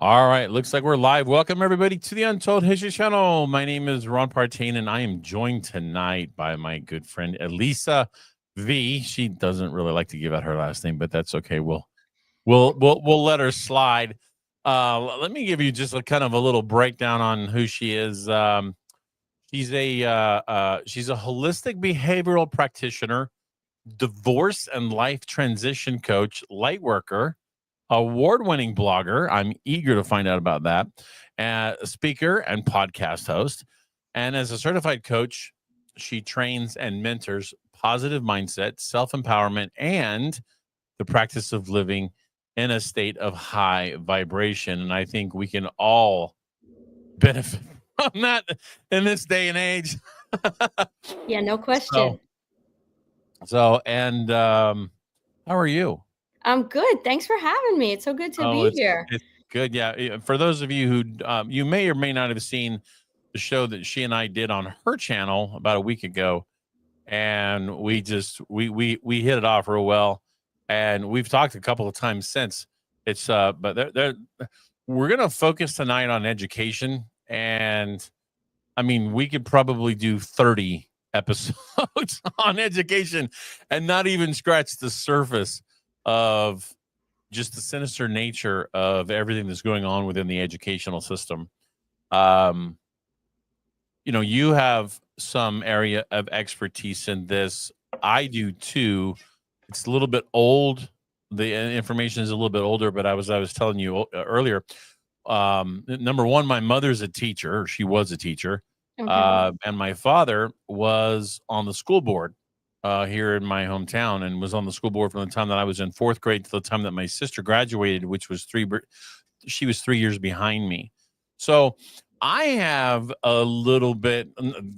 All right, looks like we're live. Welcome everybody to the Untold History Channel. My name is Ron Partain, and I am joined tonight by my good friend Elisa V. She doesn't really like to give out her last name, but that's okay. We'll let her slide. Let me give you just a kind of a little breakdown on who she is. She's a holistic behavioral practitioner, divorce and life transition coach, light worker, award-winning blogger. I'm eager to find out about that. Speaker and podcast host. And as a certified coach, she trains and mentors positive mindset, self-empowerment, and the practice of living in a state of high vibration. And I think we can all benefit from that in this day and age. Yeah, no question. How are you? I'm good. Thanks for having me. It's so good to Oh, be it's here. it's good. Yeah. For those of you who you may or may not have seen the show that she and I did on her channel about a week ago, and we hit it off real well, and we've talked a couple of times since. It's but we're gonna focus tonight on education, and I mean we could probably do 30 episodes on education and not even scratch the surface of just the sinister nature of everything that's going on within the educational system. Um, you have some area of expertise in this. I do too. It's a little bit old. The information is a little bit older, but I was telling you earlier. Number one, my mother's a teacher. Or she was a teacher, Okay. and my father was on the school board here in my hometown, and was on the school board from the time that I was in fourth grade to the time that my sister graduated, which was she was 3 years behind me. So I have a little bit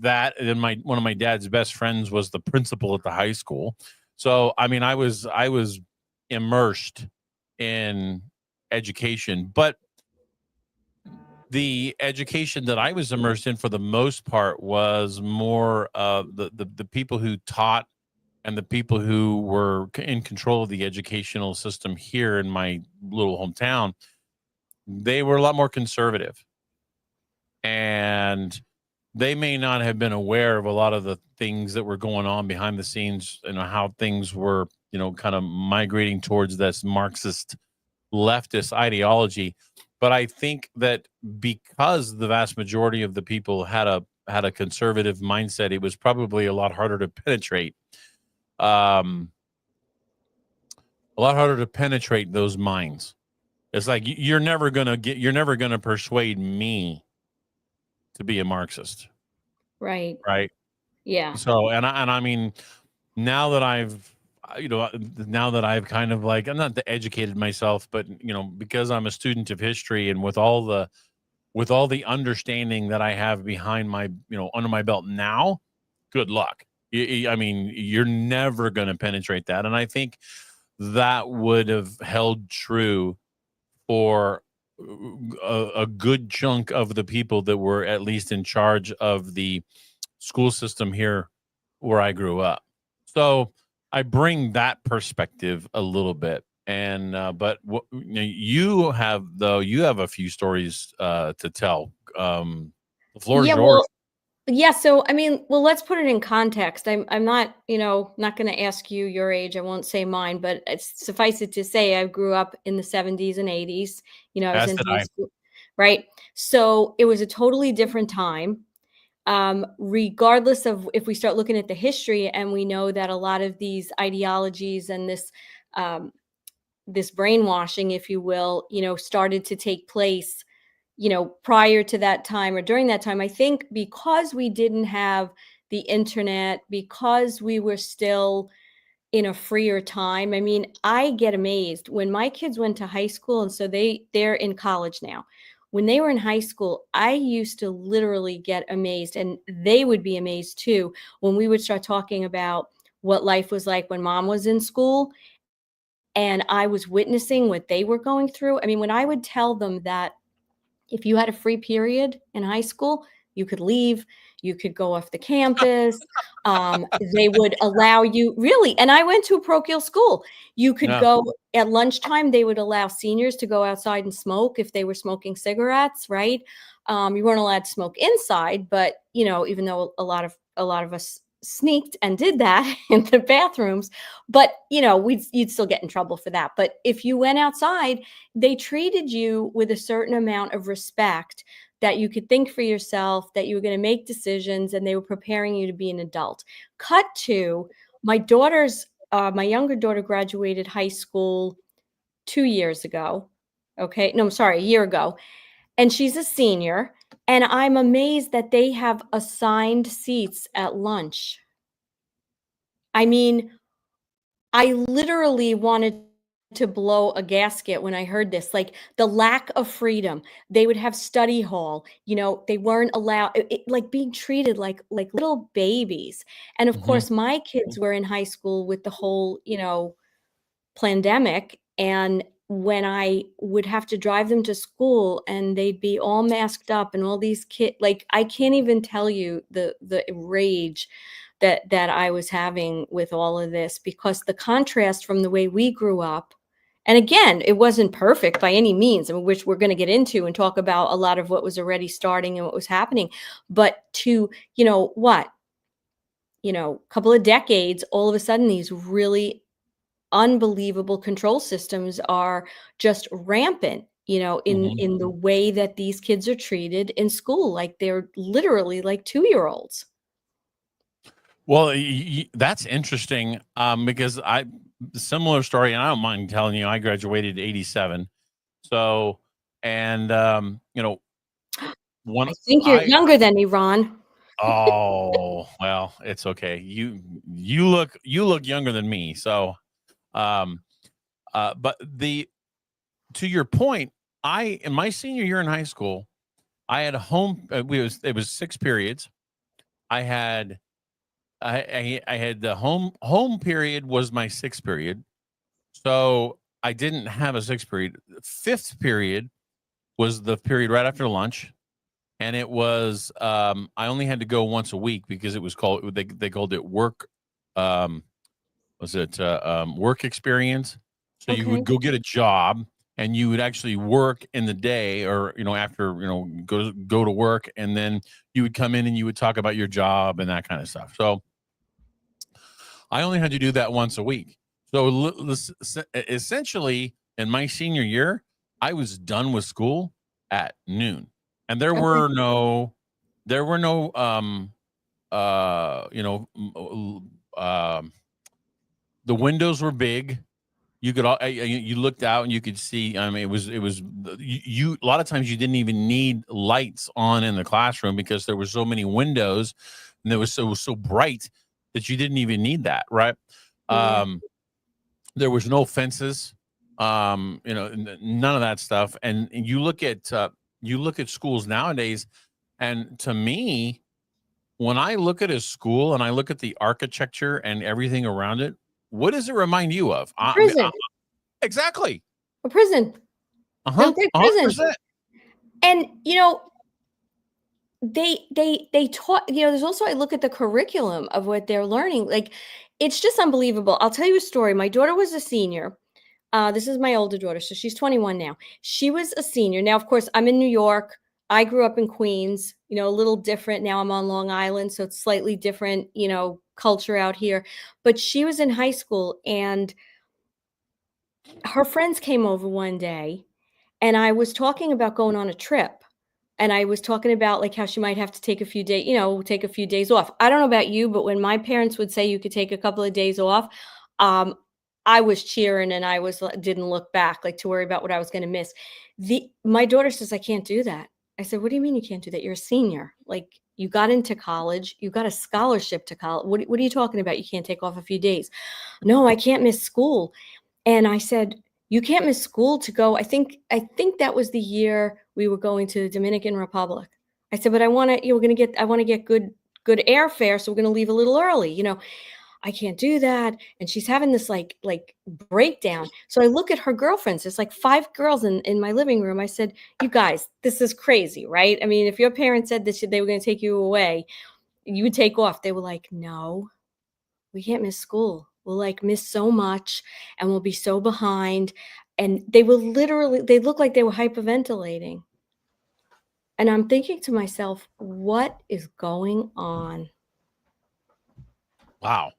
that, and one of my dad's best friends was the principal at the high school. So I mean, I was immersed in education, but the education that I was immersed in for the most part was more the people who taught and the people who were in control of the educational system here in my little hometown. They were a lot more conservative, and they may not have been aware of a lot of the things that were going on behind the scenes, how things were, kind of migrating towards this Marxist leftist ideology. But I think that because the vast majority of the people had a conservative mindset, it was probably um, a lot harder to penetrate those minds. It's like you're never gonna persuade me to be a Marxist, Right. right? Yeah. So, and I mean, now that now that I've kind of like, I'm not educated myself, but because I'm a student of history, and with all the understanding that I have behind my, under my belt now, good luck. I mean, you're never going to penetrate that. And I think that would have held true for a good chunk of the people that were at least in charge of the school system here where I grew up. So I bring that perspective a little bit. And but you have a few stories to tell. The floor is Yeah, yours. well, yeah, so I mean, well, let's put it in context. I'm not, not going to ask you your age. I won't say mine, but suffice it to say I grew up in the 70s and 80s. I was As in did high I. school, right? So it was a totally different time. Regardless of if we start looking at the history, and we know that a lot of these ideologies and um, this brainwashing, if you will, started to take place, prior to that time or during that time. I think because we didn't have the internet, because we were still in a freer time. I mean, I get amazed when my kids went to high school, and so they're in college now. When they were in high school, I used to literally get amazed, and they would be amazed too when we would start talking about what life was like when mom was in school and I was witnessing what they were going through. I mean, when I would tell them that if you had a free period in high school, You could leave, you could go off the campus. They would allow you, really, and I went to a parochial school. You could Yeah. go at lunchtime, they would allow seniors to go outside and smoke if they were smoking cigarettes, right? You weren't allowed to smoke inside, but even though a lot of us sneaked and did that in the bathrooms, but you'd still get in trouble for that. But if you went outside, they treated you with a certain amount of respect, that you could think for yourself, that you were going to make decisions, and they were preparing you to be an adult. Cut to my younger daughter graduated high school 2 years ago. Okay, no, I'm sorry, a year ago, and she's a senior. And I'm amazed that they have assigned seats at lunch. I mean, I literally wanted to blow a gasket when I heard this, like the lack of freedom. They would have study hall, they weren't allowed, like being treated like little babies. And of Hmm. course, my kids were in high school with the whole, pandemic. And when I would have to drive them to school and they'd be all masked up and all these kids, like I can't even tell you the rage that I was having with all of this, because the contrast from the way we grew up, and again, it wasn't perfect by any means, which we're going to get into and talk about a lot of what was already starting and what was happening, but to, couple of decades, all of a sudden these really unbelievable control systems are just rampant, Hmm. in the way that these kids are treated in school, like they're literally like 2-year-olds. Well, that's interesting, because similar story, and I don't mind telling you, I graduated 87. So, and one I think you're I younger than me, Ron. oh well, it's okay. You look younger than me. So, um, but the to your point, I in my senior year in high school, I had a home. It was 6 periods. I had I had the home period was my sixth period. So I didn't have a sixth period. Fifth period was the period right after lunch. And it was I only had to go once a week because it was called they called it work was it work experience. So you Okay. would go get a job and you would actually work in the day, or after go to work, and then you would come in and you would talk about your job and that kind of stuff. So I only had to do that once a week. So essentially, in my senior year, I was done with school at noon, and Okay. there were no, you know, the windows were big. You could you looked out and you could see. I mean, it was you. A lot of times you didn't even need lights on in the classroom because there were so many windows, and it was so bright that you didn't even need that, right? Yeah. Um, there was no fences, none of that stuff. And you look at schools nowadays, and to me, when I look at a school and I look at the architecture and everything around it, what does it remind you of? A prison. Exactly. A prison. They Uh-huh. look like prisons. 100%. And they taught, there's also, I look at the curriculum of what they're learning, like it's just unbelievable. I'll tell you a story. My daughter was a senior. This is my older daughter, so she's 21 now. She was a senior. Now, of course, I'm in New York. I grew up in Queens, a little different. Now I'm on Long Island, so it's slightly different, culture out here. But she was in high school, and her friends came over one day, and I was talking about going on a trip. And I was talking about like how she might have to take a few days, take a few days off. I don't know about you, but when my parents would say you could take a couple of days off, um, I was cheering, and didn't look back, like to worry about what I was going to miss. My daughter says, I can't do that. I said, what do you mean you can't do that? You're a senior. Like, you got into college, you got a scholarship to college. What are you talking about? You can't take off a few days. No, I can't miss school. And I said, "You can't miss school to go." I think that was the year we were going to the Dominican Republic. I said, "But I wanna, we're gonna get I wanna get good airfare, so we're gonna leave a little early." I can't do that. And she's having this like breakdown. So I look at her girlfriends. There's like 5 girls in my living room. I said, you guys, this is crazy, right? I mean, if your parents said that they were going to take you away, you would take off. They were like, no, we can't miss school. We'll like miss so much and we'll be so behind. And they look like they were hyperventilating. And I'm thinking to myself, what is going on? Wow.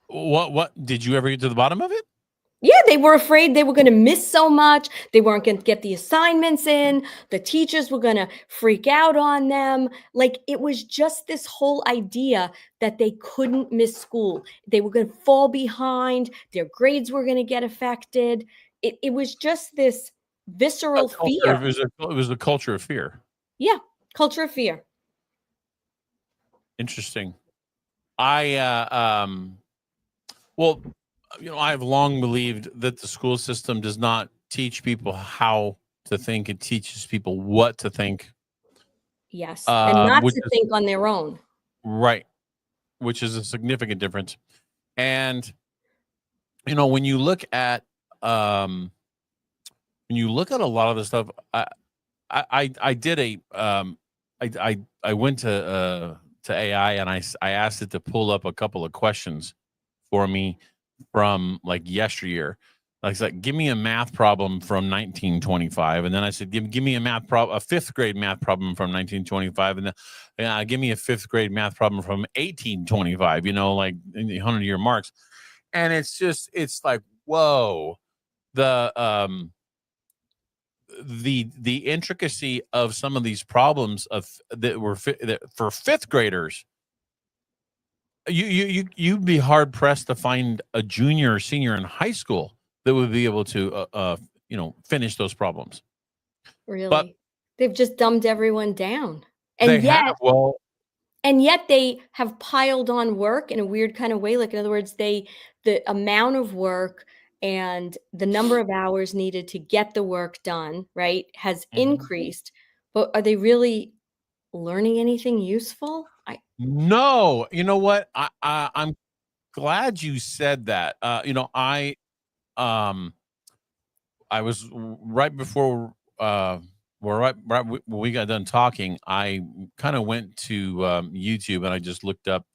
What did you ever get to the bottom of it? Yeah, they were afraid they were going to miss so much. They weren't going to get the assignments in. The teachers were going to freak out on them. Like it was just this whole idea that they couldn't miss school. They were going to fall behind. Their grades were going to get affected. It was just this visceral fear. It was a culture of fear. Yeah, culture of fear. Interesting. Well, I've long believed that the school system does not teach people how to think; it teaches people what to think. Yes, and not Which to is think on their own. right, which is a significant difference. And when you look at a lot of the stuff, I did I went to AI and I asked it to pull up a couple of questions for me from like yesteryear. Like, it's like, give me a math problem from 1925, and then I said, give me a fifth grade math problem from 1925, and then give me a fifth grade math problem from 1825. Like in the 100-year marks, and it's like, whoa, the the intricacy of some of these problems that for fifth graders. You'd be hard pressed to find a junior or senior in high school that would be able to finish those problems. But Really. They've just dumbed everyone down. they And have yet well, they have piled on work in a weird kind of way. Like, in other words, the amount of work and the number of hours needed to get the work done, right, has Mhm. increased. But are they really learning anything useful? No, you know what? I'm glad you said that. Um I was right before when we got done talking, I kind of went to YouTube and I just looked up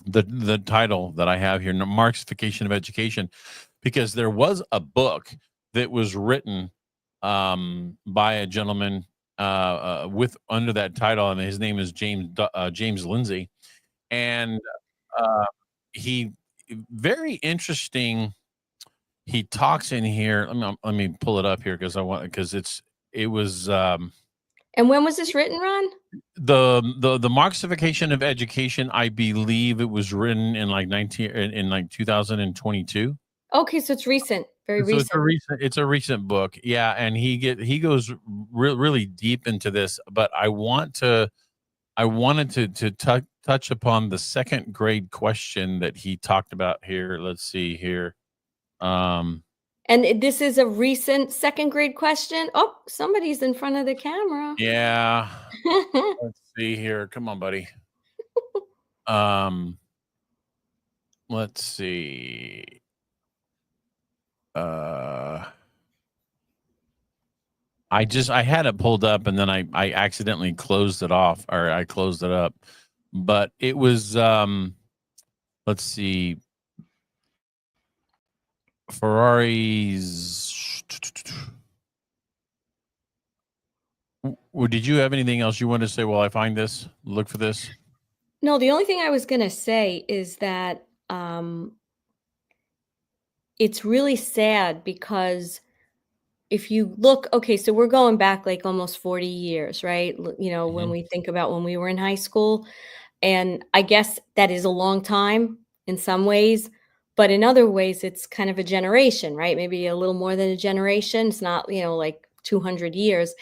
the title that I have here, Marxification of Education, because there was a book that was written by a gentleman with under that title, and his name is James Lindsay, and uh, he very interesting. He talks in here. Let me pull it up here because it was And when was this written, Ron? the Marxification of Education. I believe it was written in like 2022. Okay, so it's recent, very So recent. it's a recent book. Yeah, and he goes really deep into this, but I wanted to touch upon the second grade question that he talked about here. Let's see here. Um And this is a recent second grade question. Oh, somebody's in front of the camera. yeah, let's see here. Come on, buddy. Um let's see. Uh I had it pulled up and then I accidentally closed it off, or I closed it up. But it was let's see. Ferraris. Did you have anything else you wanted to say while I find this? Look for this. No, the only thing I was gonna say is that, it's really sad because if you look, okay, so we're going back like almost 40 years, right? When Mhm. we think about when we were in high school, and I guess that is a long time in some ways, but in other ways, it's kind of a generation, right? Maybe a little more than a generation. It's not, like 200 years.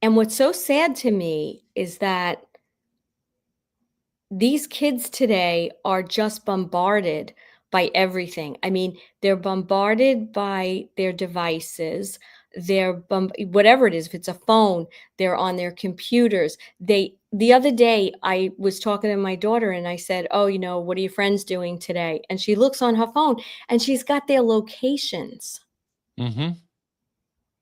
And what's so sad to me is that these kids today are just bombarded by everything. I mean, they're bombarded by their devices. Whatever it is, if it's a phone, they're on their computers. the other day I was talking to my daughter and I said, "Oh, what are your friends doing today?" And she looks on her phone and she's got their locations. Mm-hmm.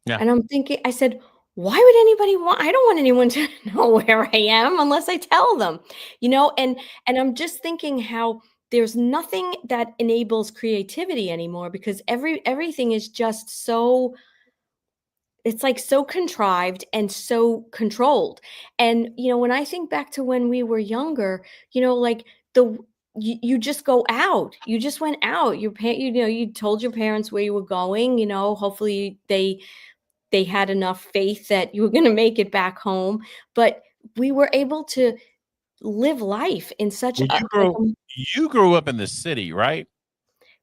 Yeah. And I'm thinking, I said, "Why would anybody want I don't want anyone to know where I am unless I tell them." And I'm just thinking how there's nothing that enables creativity anymore because everything is just so it's like so contrived and so controlled. And when I think back to when we were younger, like you just go out. You just went out. You told your parents where you were going. Hopefully they had enough faith that you were going to make it back home. But we were able to live life in such Well, a like a you grew up in the city, right?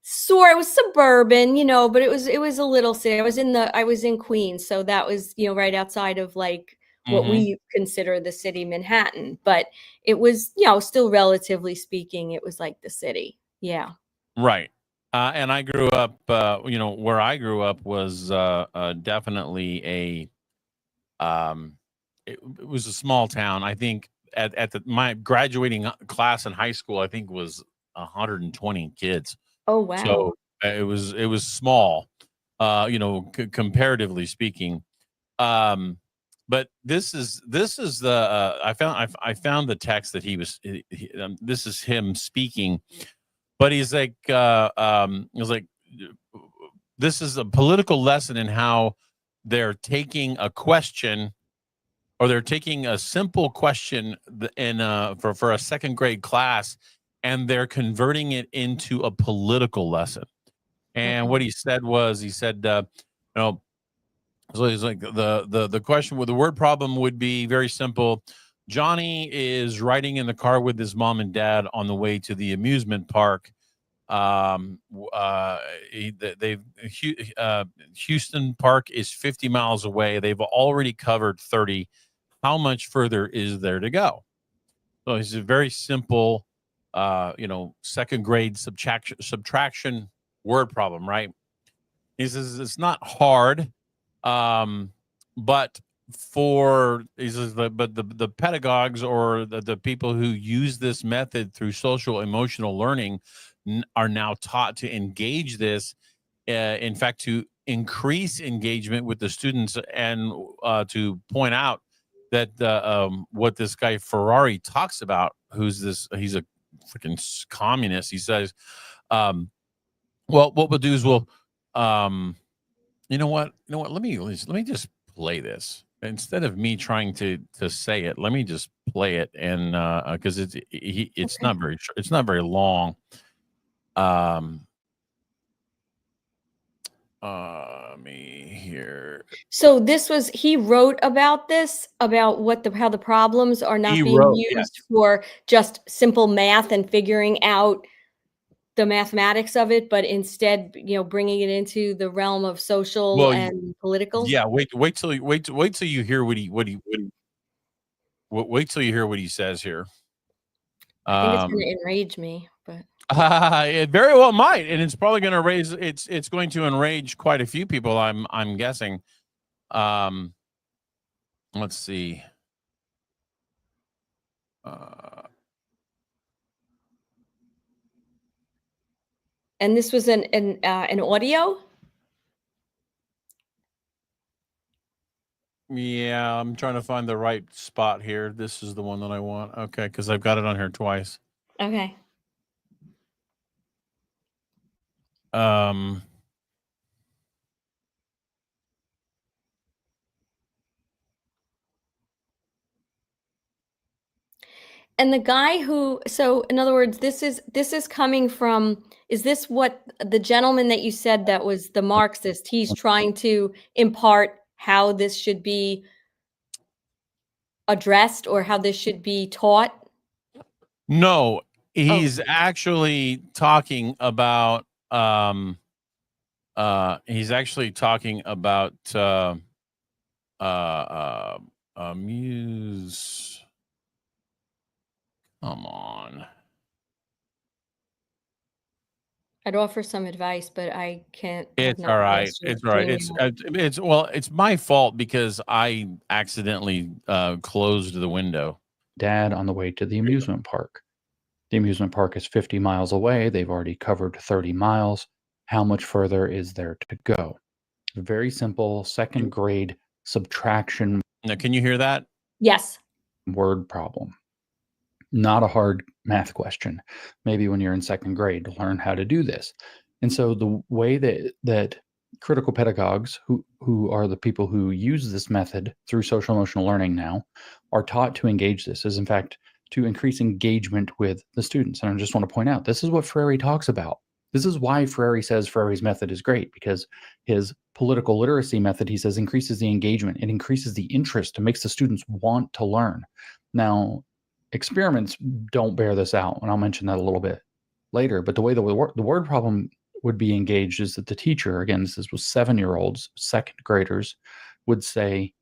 sort it was suburban, but it was a little city. I was in Queens, so that was, right outside of like what Mm-hmm. we consider the city Manhattan, but it was, still relatively speaking, it was like the city. Yeah. Right. And I grew up, where I grew up was definitely um, it was a small town. I think my graduating class in high school, I think was 120 kids. Oh, wow. So it was small, comparatively speaking. Um, but this is the I found the text that this is him speaking, but he's like he was like this is a political lesson in how they're taking a question, or they're taking a simple question in for a second grade class, and they're converting it into a political lesson. And Uh-oh. what he said was, he said, you know, so he's like, the question with the word problem would be very simple. Johnny is riding in the car with his mom and dad on the way to the amusement park. They've Houston Park is 50 miles away. They've already covered 30. How much further is there to go? So it's a very simple, second grade subtraction word problem, right? He says it's not hard, um, but he says, the pedagogues, or the people who use this method through social emotional learning, are now taught to engage this. In fact, to increase engagement with the students, and to point out that what this guy Ferrari talks about, he's a freaking communist. He says, um, well, what we'll do is um, let me just play this instead of me trying to say it. Let me just play it, and because it's Okay. not it's not very long. Um, me here. So he wrote about this, about how the problems are not He being wrote, used yes. for just simple math and figuring out the mathematics of it, but instead, bringing it into the realm of social Well, and political. yeah. Wait till you hear wait till you hear what he says here. I think it's gonna Um, enrage me, but it very well might, and it's probably going to it's going to enrage quite a few people. I'm guessing. Um, let's see. Uh, and this was an audio? yeah, I'm trying to find the right spot here. This is the one that I want. Okay, because I've got it on here twice. Okay. Um, And the guy who so in other words, this is coming from is this what the gentleman that you said that was the Marxist, he's trying to impart how this should be addressed or how this should be taught? no, Oh, he's actually talking about uh, uh, muse. Come on. I'd offer some advice, but I have It's not all right. finished It's all right. doing It's that. it's my fault because I accidentally closed the window. Dad on the way to the amusement park. The amusement park is 50 miles away. They've already covered 30 miles. How much further is there to go? Very simple second grade subtraction Now, can you hear that? Yes. word problem. Not a hard math question. Maybe when you're in second grade, learn how to do this. And so the way that critical pedagogues, who are the people who use this method through social emotional learning now, are taught to engage this is in fact to increase engagement with the students. And I just want to point out, this is what Freire talks about. This is why Freire says Freire's method is great, because his political literacy method, he says, increases the engagement. It increases the interest. It makes the students want to learn. Now, experiments don't bear this out, and I'll mention that a little bit later. But the way the word problem would be engaged is that the teacher, again, this was 7-year-olds, second graders, would say,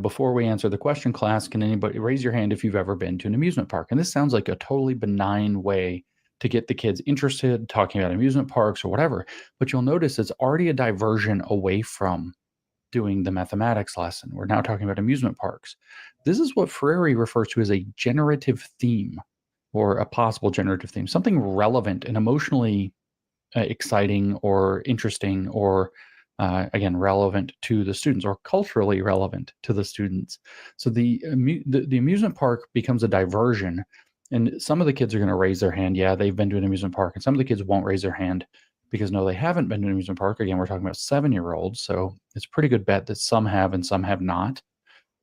before we answer the question, class, can anybody raise your hand if you've ever been to an amusement park? And this sounds like a totally benign way to get the kids interested, talking about amusement parks or whatever. But you'll notice it's already a diversion away from doing the mathematics lesson. We're now talking about amusement parks. This is what Freire refers to as a generative theme, or a possible generative theme, something relevant and emotionally exciting or interesting, or again, relevant to the students, or culturally relevant to the students. So the amusement park becomes a diversion, and some of the kids are going to raise their hand. Yeah, they've been to an amusement park, and some of the kids won't raise their hand because no, they haven't been to an amusement park. Again, we're talking about 7-year-olds, so it's a pretty good bet that some have and some have not.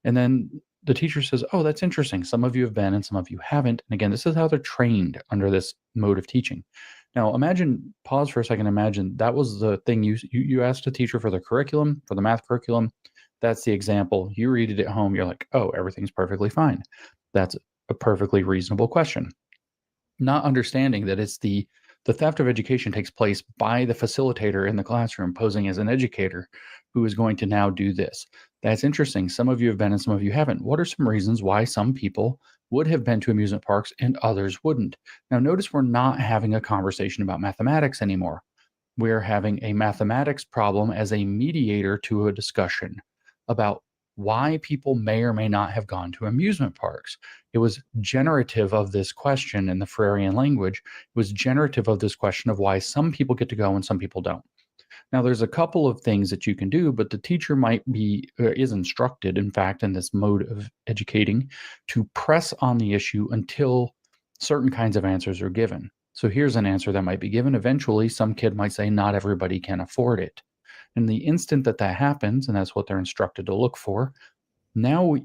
And then the teacher says, oh, that's interesting. Some of you have been and some of you haven't. And again, this is how they're trained under this mode of teaching. Now, pause for a second. Imagine that was the thing you asked a teacher for the curriculum, for the math curriculum. That's the example. You read it at home. You're like, oh, everything's perfectly fine. That's a perfectly reasonable question. Not understanding that it's the theft of education takes place by the facilitator in the classroom, posing as an educator who is going to now do this. That's interesting. Some of you have been and some of you haven't. What are some reasons why some people would have been to amusement parks and others wouldn't? Now, notice we're not having a conversation about mathematics anymore. We're having a mathematics problem as a mediator to a discussion about why people may or may not have gone to amusement parks. It was generative of this question in the Freirean language. It was generative of this question of why some people get to go and some people don't. Now, there's a couple of things that you can do, but the teacher is instructed, in fact, in this mode of educating, to press on the issue until certain kinds of answers are given. So here's an answer that might be given. Eventually, some kid might say, not everybody can afford it. And the instant that happens, and that's what they're instructed to look for, now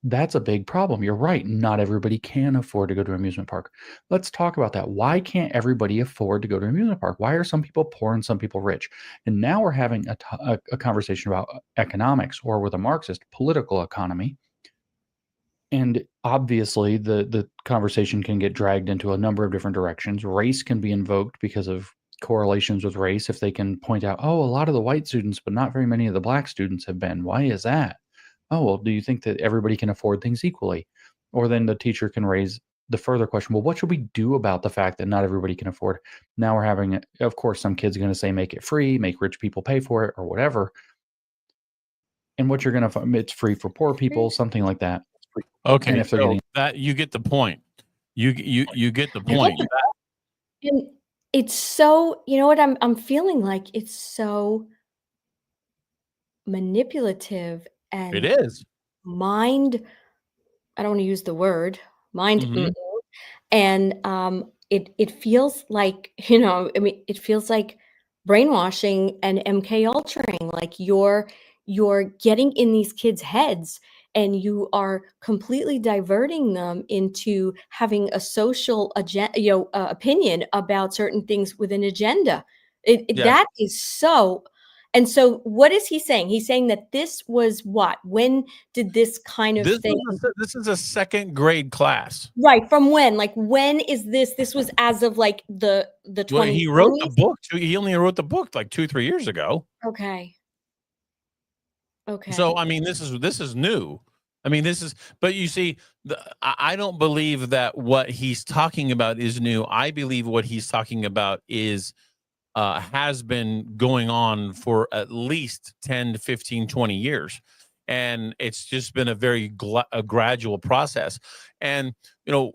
that's a big problem. You're right. Not everybody can afford to go to an amusement park. Let's talk about that. Why can't everybody afford to go to an amusement park? Why are some people poor and some people rich? And now we're having a conversation about economics, or with a Marxist, political economy. And obviously, the conversation can get dragged into a number of different directions. Race can be invoked because of correlations with race. If they can point out, oh, a lot of the white students, but not very many of the black students have been. Why is that? Oh, well, do you think that everybody can afford things equally? Or then the teacher can raise the further question, well, what should we do about the fact that not everybody can afford? Now we're having, of course, some kids are going to say, make it free, make rich people pay for it, or whatever. And what you're going to find, it's free for poor people, something like that. Okay, and if they're so getting that, you get the point. You get the point. And it's so, you know what I'm feeling like? It's so manipulative and It is. mind, I don't want to use the word mind, Mhm. and it feels like, I mean, it feels like brainwashing and MK ultraing. Like you're getting in these kids' heads, and you are completely diverting them into having a social opinion about certain things with an agenda. Yes. That is so. And so, what is he saying? He's saying that this was what? When did this kind of thing? This is a second grade class. Right, from when? Like, when is this? This was as of, like, the Well, 2020s? he wrote the book. He only wrote the book like 2-3 years ago. Okay. Okay. So, I mean, this is new. I mean, but you see, I don't believe that what he's talking about is new. I believe what he's talking about has been going on for at least 10 to 15, 20 years. and it's just been a very a gradual process. And you know,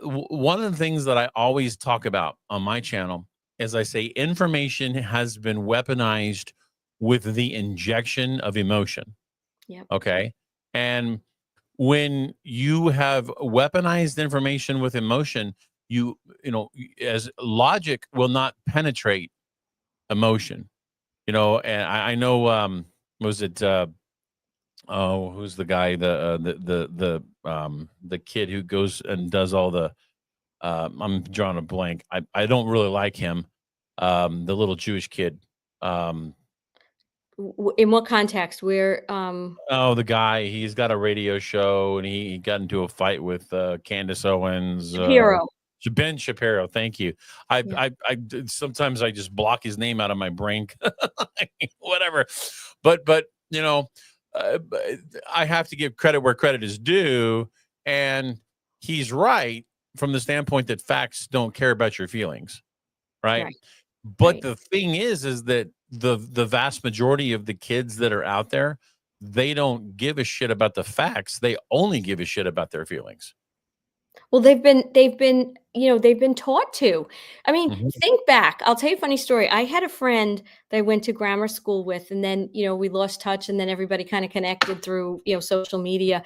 one of the things that I always talk about on my channel is I say information has been weaponized with the injection of emotion. Yep. Okay. And when you have weaponized information with emotion, you know, as logic will not penetrate emotion, you know. And I know, was it, oh, who's the guy, the kid who goes and does all the, I'm drawing a blank. I don't really like him. The little Jewish kid. In what context? Where Oh, the guy, he's got a radio show and he got into a fight with Candace Owens. Shapiro. Ben Shapiro, thank you. Yeah. I sometimes I just block his name out of my brain. Whatever. But you know, I have to give credit where credit is due, and he's right from the standpoint that facts don't care about your feelings, right? Right. But Right. the thing is that the vast majority of the kids that are out there, they don't give a shit about the facts. They only give a shit about their feelings. Well, they've been, you know, they've been taught to. I mean, Mhm. think back. I'll tell you a funny story. I had a friend that I went to grammar school with, and then, you know, we lost touch, and then everybody kind of connected through, you know, social media.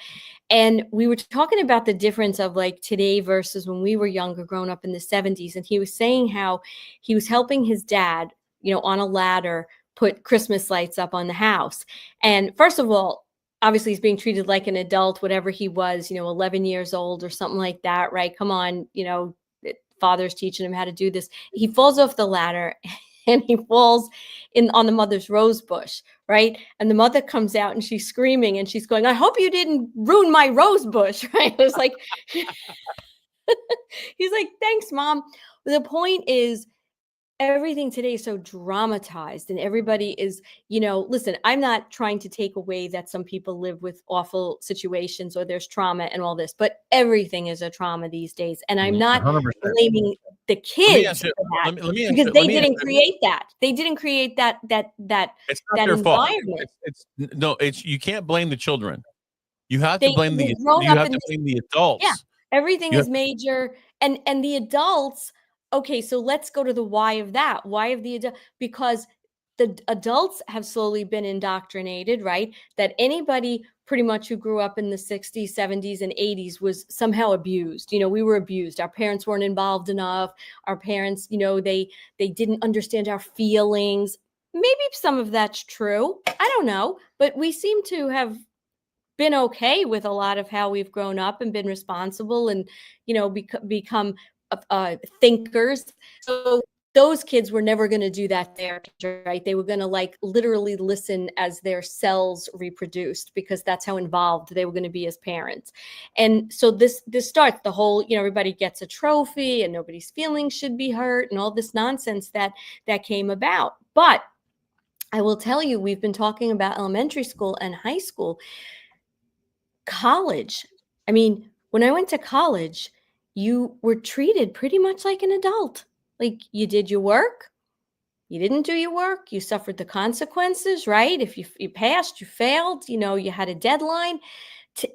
And we were talking about the difference of like today versus when we were younger, growing up in the 70s. And he was saying how he was helping his dad, you know, on a ladder, put Christmas lights up on the house. And first of all, obviously he's being treated like an adult, whatever he was, you know, 11 years old or something like that, right? Come on, you know, father's teaching him how to do this. He falls off the ladder and he falls in on the mother's rose bush, right? And the mother comes out and she's screaming and she's going, "I hope you didn't ruin my rose bush," right? It was like, he's like, "Thanks, mom." The point is, everything today is so dramatized and everybody is, you know, listen, I'm not trying to take away that some people live with awful situations or there's trauma and all this, but everything is a trauma these days. And I'm not 100%. blaming the Let me kids ask you. for that Let me ask because you. they Let me ask didn't you. create that. They didn't create that It's not their fault. environment. No. It's you can't blame the children. You have to They've blame the grown you up have in to this. blame the Yeah, adults. everything You have is major, and the adults. Okay, so let's go to the why of that. Why of the because the adults have slowly been indoctrinated, right? That anybody pretty much who grew up in the 60s, 70s, and 80s was somehow abused. You know, we were abused. Our parents weren't involved enough. Our parents, you know, they didn't understand our feelings. Maybe some of that's true. I don't know, but we seem to have been okay with a lot of how we've grown up and been responsible and, you know, become thinkers. So those kids were never going to do that there, right? They were going to like literally listen as their cells reproduced because that's how involved they were going to be as parents. And so this starts the whole, you know, everybody gets a trophy and nobody's feelings should be hurt and all this nonsense that came about. But I will tell you, we've been talking about elementary school and high school. College. I mean, when I went to college, you were treated pretty much like an adult. Like you did your work, you didn't do your work, you suffered the consequences, right? If you passed, you failed, you know, you had a deadline.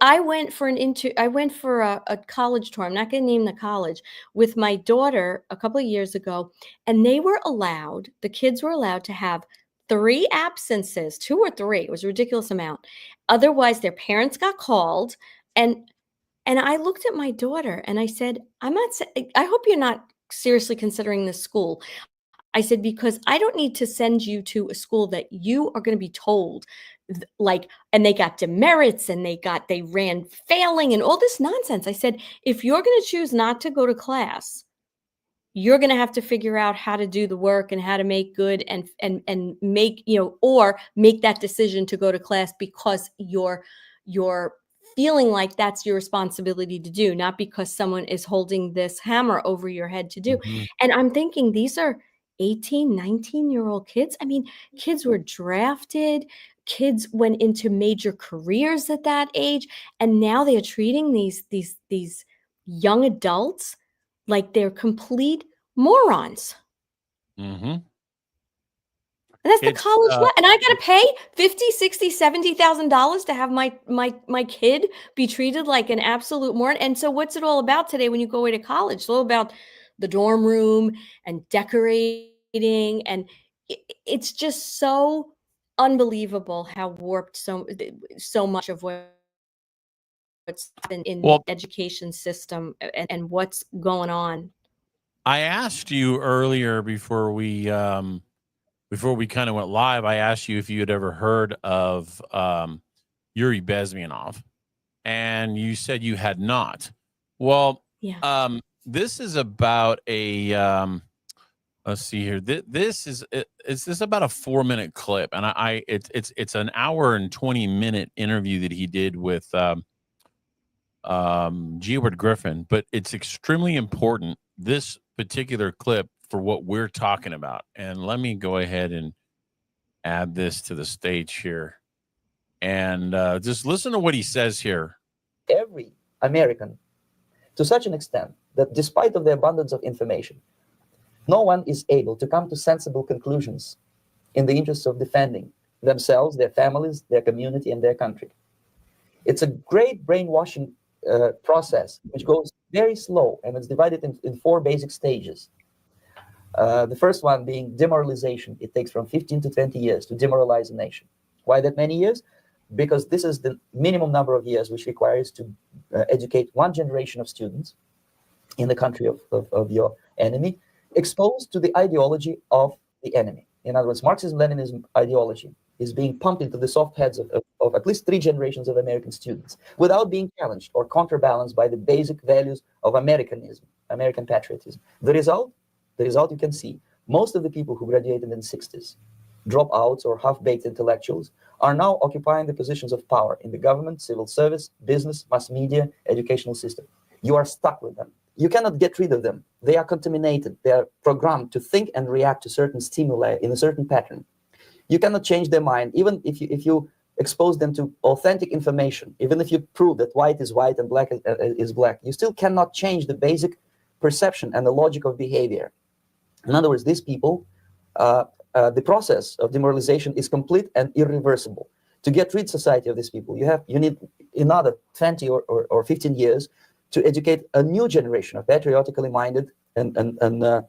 I went for a college tour. I'm not going to name the college with my daughter a couple of years ago, and the kids were allowed to have 3 absences, 2 or 3. It was a ridiculous amount. Otherwise, their parents got called, and I looked at my daughter and I said, I hope you're not seriously considering this school. I said, because I don't need to send you to a school that you are going to be told like, and they got demerits and they ran failing and all this nonsense. I said, if you're going to choose not to go to class, you're going to have to figure out how to do the work and how to make good and make, you know, or make that decision to go to class because you're feeling like that's your responsibility to do, not because someone is holding this hammer over your head to do. Mhm. And I'm thinking these are 18, 19-year-old kids. I mean, kids were drafted, kids went into major careers at that age, and now they are treating these young adults like they're complete morons. Mhm. That's the It's college and I gotta pay $50,000, $60,000, $70,000 to have my kid be treated like an absolute moron. And so what's it all about today when you go away to college? It's all about the dorm room and decorating, and it's just so unbelievable how warped so much of what's in the well, education system and what's going on. I asked you earlier before we kind of went live. I asked you if you had ever heard of Yuri Bezmenov, and you said you had not. Well, Yeah. this is about a let's see here. This is about a 4-minute clip, and it's an hour and 20-minute interview that he did with Geward Griffin, but it's extremely important, this particular clip, for what we're talking about. And let me go ahead and add this to the stage here, and just listen to what he says here. Every American, to such an extent that despite of the abundance of information, no one is able to come to sensible conclusions in the interests of defending themselves, their families, their community, and their country. It's a great brainwashing process, which goes very slow, and it's divided in 4 basic stages. The first one being demoralization. It takes from 15 to 20 years to demoralize a nation. Why that many years? Because this is the minimum number of years which requires to educate one generation of students in the country of your enemy, exposed to the ideology of the enemy. In other words, Marxism-Leninism ideology is being pumped into the soft heads of at least 3 generations of American students without being challenged or counterbalanced by the basic values of Americanism, American patriotism. The result you can see, most of the people who graduated in the 60s, dropouts or half-baked intellectuals, are now occupying the positions of power in the government, civil service, business, mass media, educational system. You are stuck with them. You cannot get rid of them. They are contaminated. They are programmed to think and react to certain stimuli in a certain pattern. You cannot change their mind, even if you expose them to authentic information, even if you prove that white is white and black is black. You still cannot change the basic perception and the logic of behavior. In other words, these people, the process of demoralization is complete and irreversible. To get rid of society of these people, you need another 20 or 15 years to educate a new generation of patriotically minded and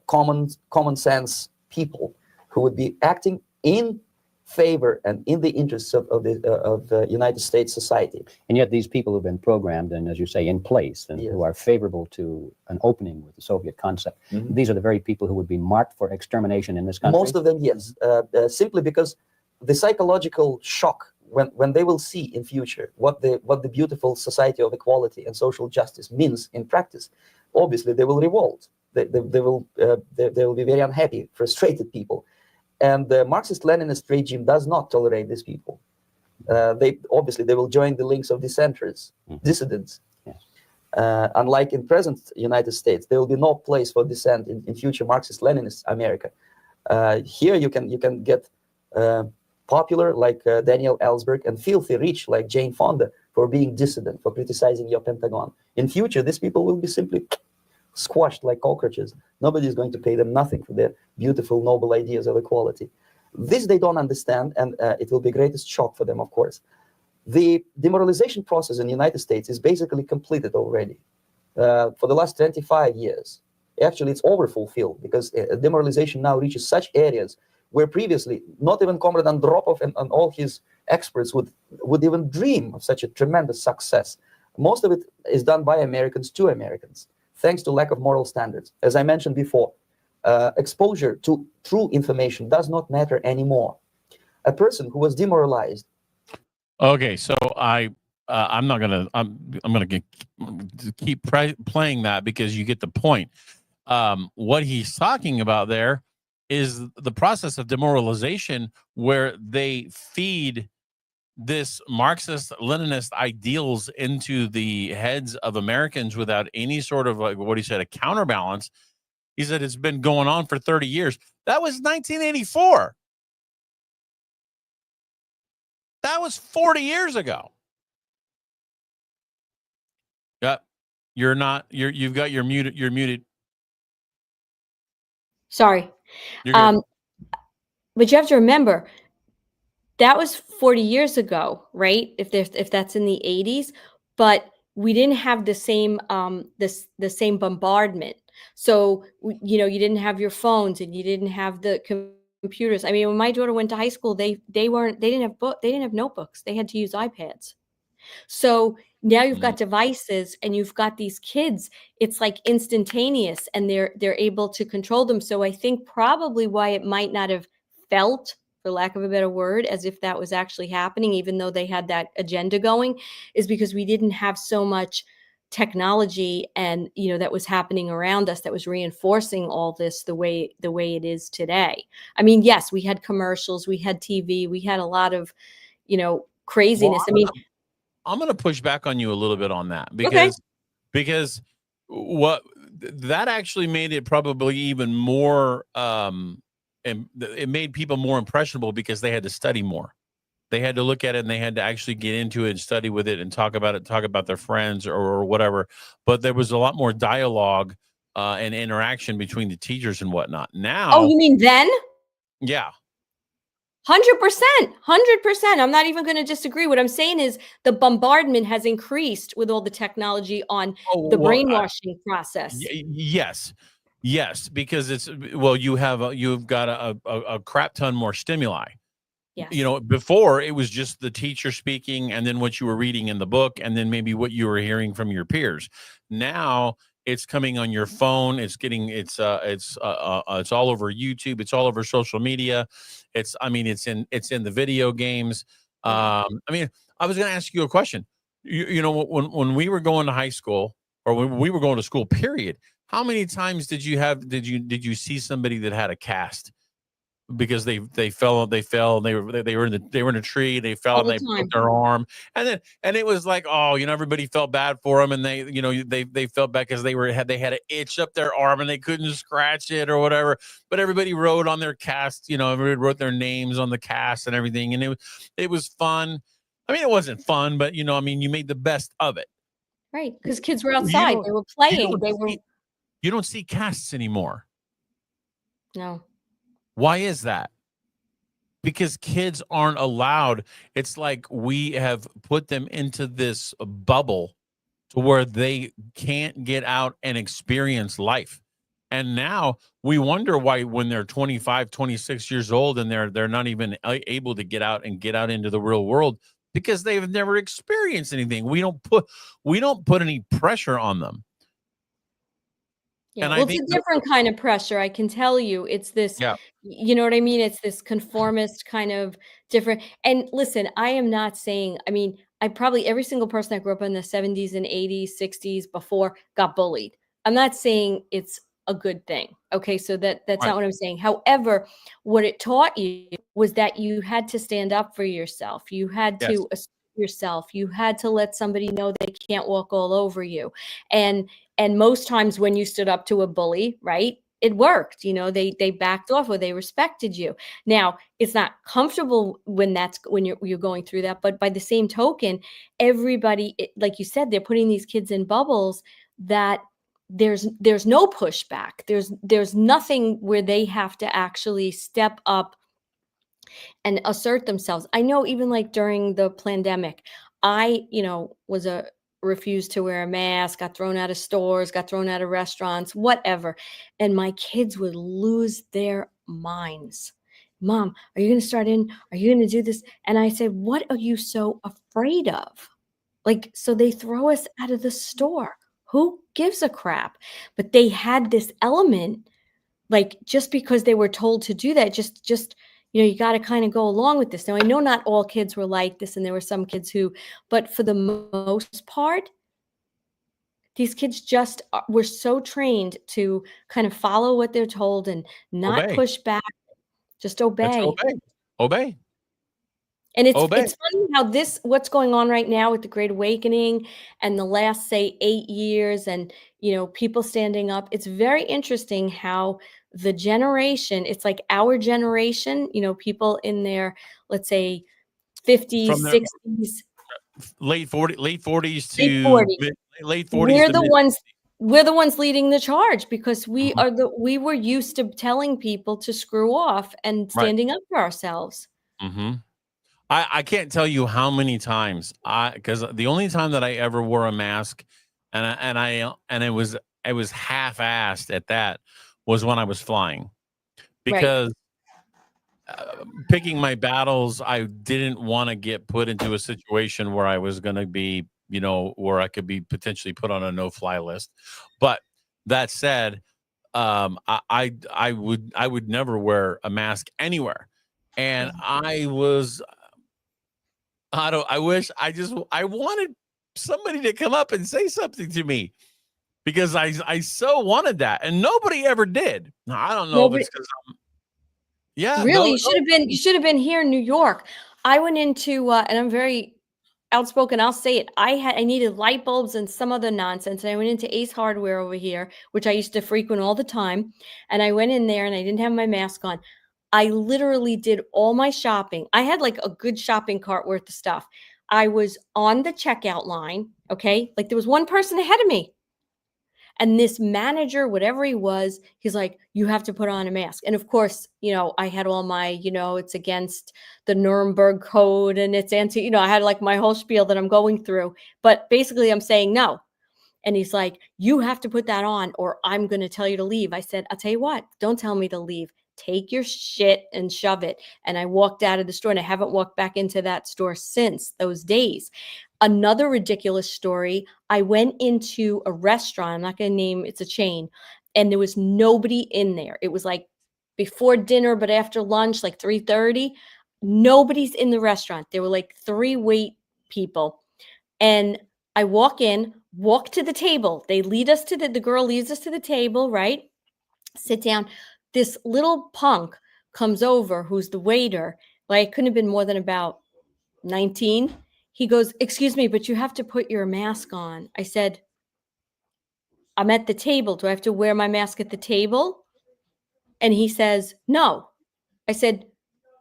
common sense people who would be acting in favor and in the interests of the United States society. And yet these people who've been programmed and, as you say, in place and who are favorable to an opening with the Soviet concept, these are the very people who would be marked for extermination in this country? Most of them, yes. Simply because the psychological shock when they will see in future what the beautiful society of equality and social justice means in practice, obviously they will revolt. They will be very unhappy, frustrated people. And the Marxist-Leninist regime does not tolerate these people. They will join the links of dissenters, dissidents. Yes. Unlike in present United States, there will be no place for dissent in future Marxist-Leninist America. Here you can get popular like Daniel Ellsberg and filthy rich like Jane Fonda for being dissident, for criticizing your Pentagon. In future, these people will be simply squashed like cockroaches. Nobody is going to pay them nothing for their beautiful, noble ideas of equality. This they don't understand, and it will be greatest shock for them, of course. The demoralization process in the United States is basically completed already. For the last 25 years, actually it's overfulfilled, because demoralization now reaches such areas where previously not even Comrade Andropov and all his experts would even dream of such a tremendous success. Most of it is done by Americans to Americans, thanks to lack of moral standards. As I mentioned before, exposure to true information does not matter anymore. A person who was demoralized. Okay, so I'm gonna keep playing that because you get the point. What he's talking about there is the process of demoralization, where they feed this Marxist-Leninist ideals into the heads of Americans without any sort of, like what he said, a counterbalance. He said it's been going on for 30 years. That was 1984. That was 40 years ago. Yeah, you're muted. Sorry. You're good. But you have to remember, that was 40 years ago, right? If that's in the 80s, but we didn't have the same the same bombardment. So you know, you didn't have your phones and you didn't have the computers. I mean, when my daughter went to high school, they didn't have notebooks. They had to use iPads. So now you've got devices and you've got these kids, it's like instantaneous, and they're able to control them. So I think probably why it might not have felt, for lack of a better word, as if that was actually happening, even though they had that agenda going, is because we didn't have so much technology and, you know, that was happening around us that was reinforcing all this the way it is today. I mean, yes, we had commercials, we had TV, we had a lot of, you know, craziness. I mean, I'm going to push back on you a little bit on that okay. because what that actually made it probably even more and it made people more impressionable because they had to study more. They had to look at it and they had to actually get into it and study with it and talk about their friends or whatever. But there was a lot more dialogue and interaction between the teachers and whatnot. Oh, Now, you mean then? yeah. 100%, 100%. I'm not even going to disagree. What I'm saying is the bombardment has increased with all the technology on Oh, the well, brainwashing process. yes, because it's well, you've got a crap ton more stimuli. Yes. You know, before it was just the teacher speaking and then what you were reading in the book and then maybe what you were hearing from your peers. Now it's coming on your phone. It's all over YouTube. It's all over social media. It's in the video games. Yeah. I mean, I was going to ask you a question. You know, when we were going to high school or when we were going to school, period, how many times did you see somebody that had a cast? Because they fell and they were in a tree, they fell All and the they broke time. their arm, and it was like, oh, you know, everybody felt bad for them, and they felt bad because they had an itch up their arm and they couldn't scratch it or whatever, but everybody wrote on their cast, you know, everybody wrote their names on the cast and everything, and it was fun. I mean, it wasn't fun, but you know, I mean, you made the best of it. Right, because kids were You outside, don't they were you playing, don't they were see, you don't see casts anymore. no. Why is that? Because kids aren't allowed. It's like we have put them into this bubble to where they can't get out and experience life. And now we wonder why when they're 25, 26 years old and they're not even able to get out into the real world because they've never experienced anything. We don't put any pressure on them. Yeah, And I well, it's think a different kind of pressure, I can tell you. It's this, yeah. you know what I mean? It's this conformist kind of different. And listen, I am not saying, I mean, I probably every single person that grew up in the 70s and 80s, 60s before got bullied. I'm not saying it's a good thing. Okay, so that's Right. not what I'm saying. However, what it taught you was that you had to stand up for yourself. You had Yes. to assert yourself. You had to let somebody know they can't walk all over you. And most times when you stood up to a bully, right, it worked. You know, they backed off or they respected you. Now, it's not comfortable when you're going through that, but by the same token, everybody, like you said, they're putting these kids in bubbles that there's no pushback. There's nothing where they have to actually step up and assert themselves. I know even like during the pandemic, I, you know, refused to wear a mask, got thrown out of stores, got thrown out of restaurants, whatever. And my kids would lose their minds. Mom, are you going to start in? Are you going to do this? And I said, what are you so afraid of? Like, so they throw us out of the store. Who gives a crap? But they had this element, like just because they were told to do that, just you know, you got to kind of go along with this. Now, I know not all kids were like this, and there were some kids who, but for the most part, these kids just were so trained to kind of follow what they're told and not Obey. push back, just It's obey. obey. And Obey. it's funny how what's going on right now with the Great Awakening and the last, say, 8 years and, you know, people standing up. It's very interesting how the generation, it's like our generation, you know, people in their, let's say, 50s, From their 60s, late 40s late to 40s. late 40s We're to the mid. ones we're the ones leading the charge because we were used to telling people to screw off and standing up for ourselves. Mm-hmm. I can't tell you how many times because the only time that I ever wore a mask and it was half-assed at that was when I was flying, because picking my battles, I didn't want to get put into a situation where I was going to be, where I could be potentially put on a no-fly list. But that said, I would never wear a mask anywhere, and I wanted somebody to come up and say something to me, because I so wanted that, and nobody ever did. I don't know if it's because really, you should have been here in New York. I went into and I'm very outspoken, I'll say it. I needed light bulbs and some other nonsense, and I went into Ace Hardware over here, which I used to frequent all the time, and I went in there and I didn't have my mask on. I literally did all my shopping. I had like a good shopping cart worth of stuff. I was on the checkout line, okay? Like there was one person ahead of me. And this manager, whatever he was, he's like, you have to put on a mask. And of course, I had all my, it's against the Nuremberg Code and it's anti, I had like my whole spiel that I'm going through. But basically I'm saying no. And he's like, you have to put that on or I'm going to tell you to leave. I said, I'll tell you what, don't tell me to leave. Take your shit and shove it. And I walked out of the store, and I haven't walked back into that store since those days. Another ridiculous story. I went into a restaurant. I'm not going to name, it's a chain, and there was nobody in there. It was like before dinner, but after lunch, like 3:30. Nobody's in the restaurant. There were like 3 wait people. And I walk to the table. They lead us to the girl leads us to the table, right? Sit down. This little punk comes over, who's the waiter. Like, it couldn't have been more than about 19. He goes, excuse me, but you have to put your mask on. I said, I'm at the table. Do I have to wear my mask at the table? And he says, no. I said,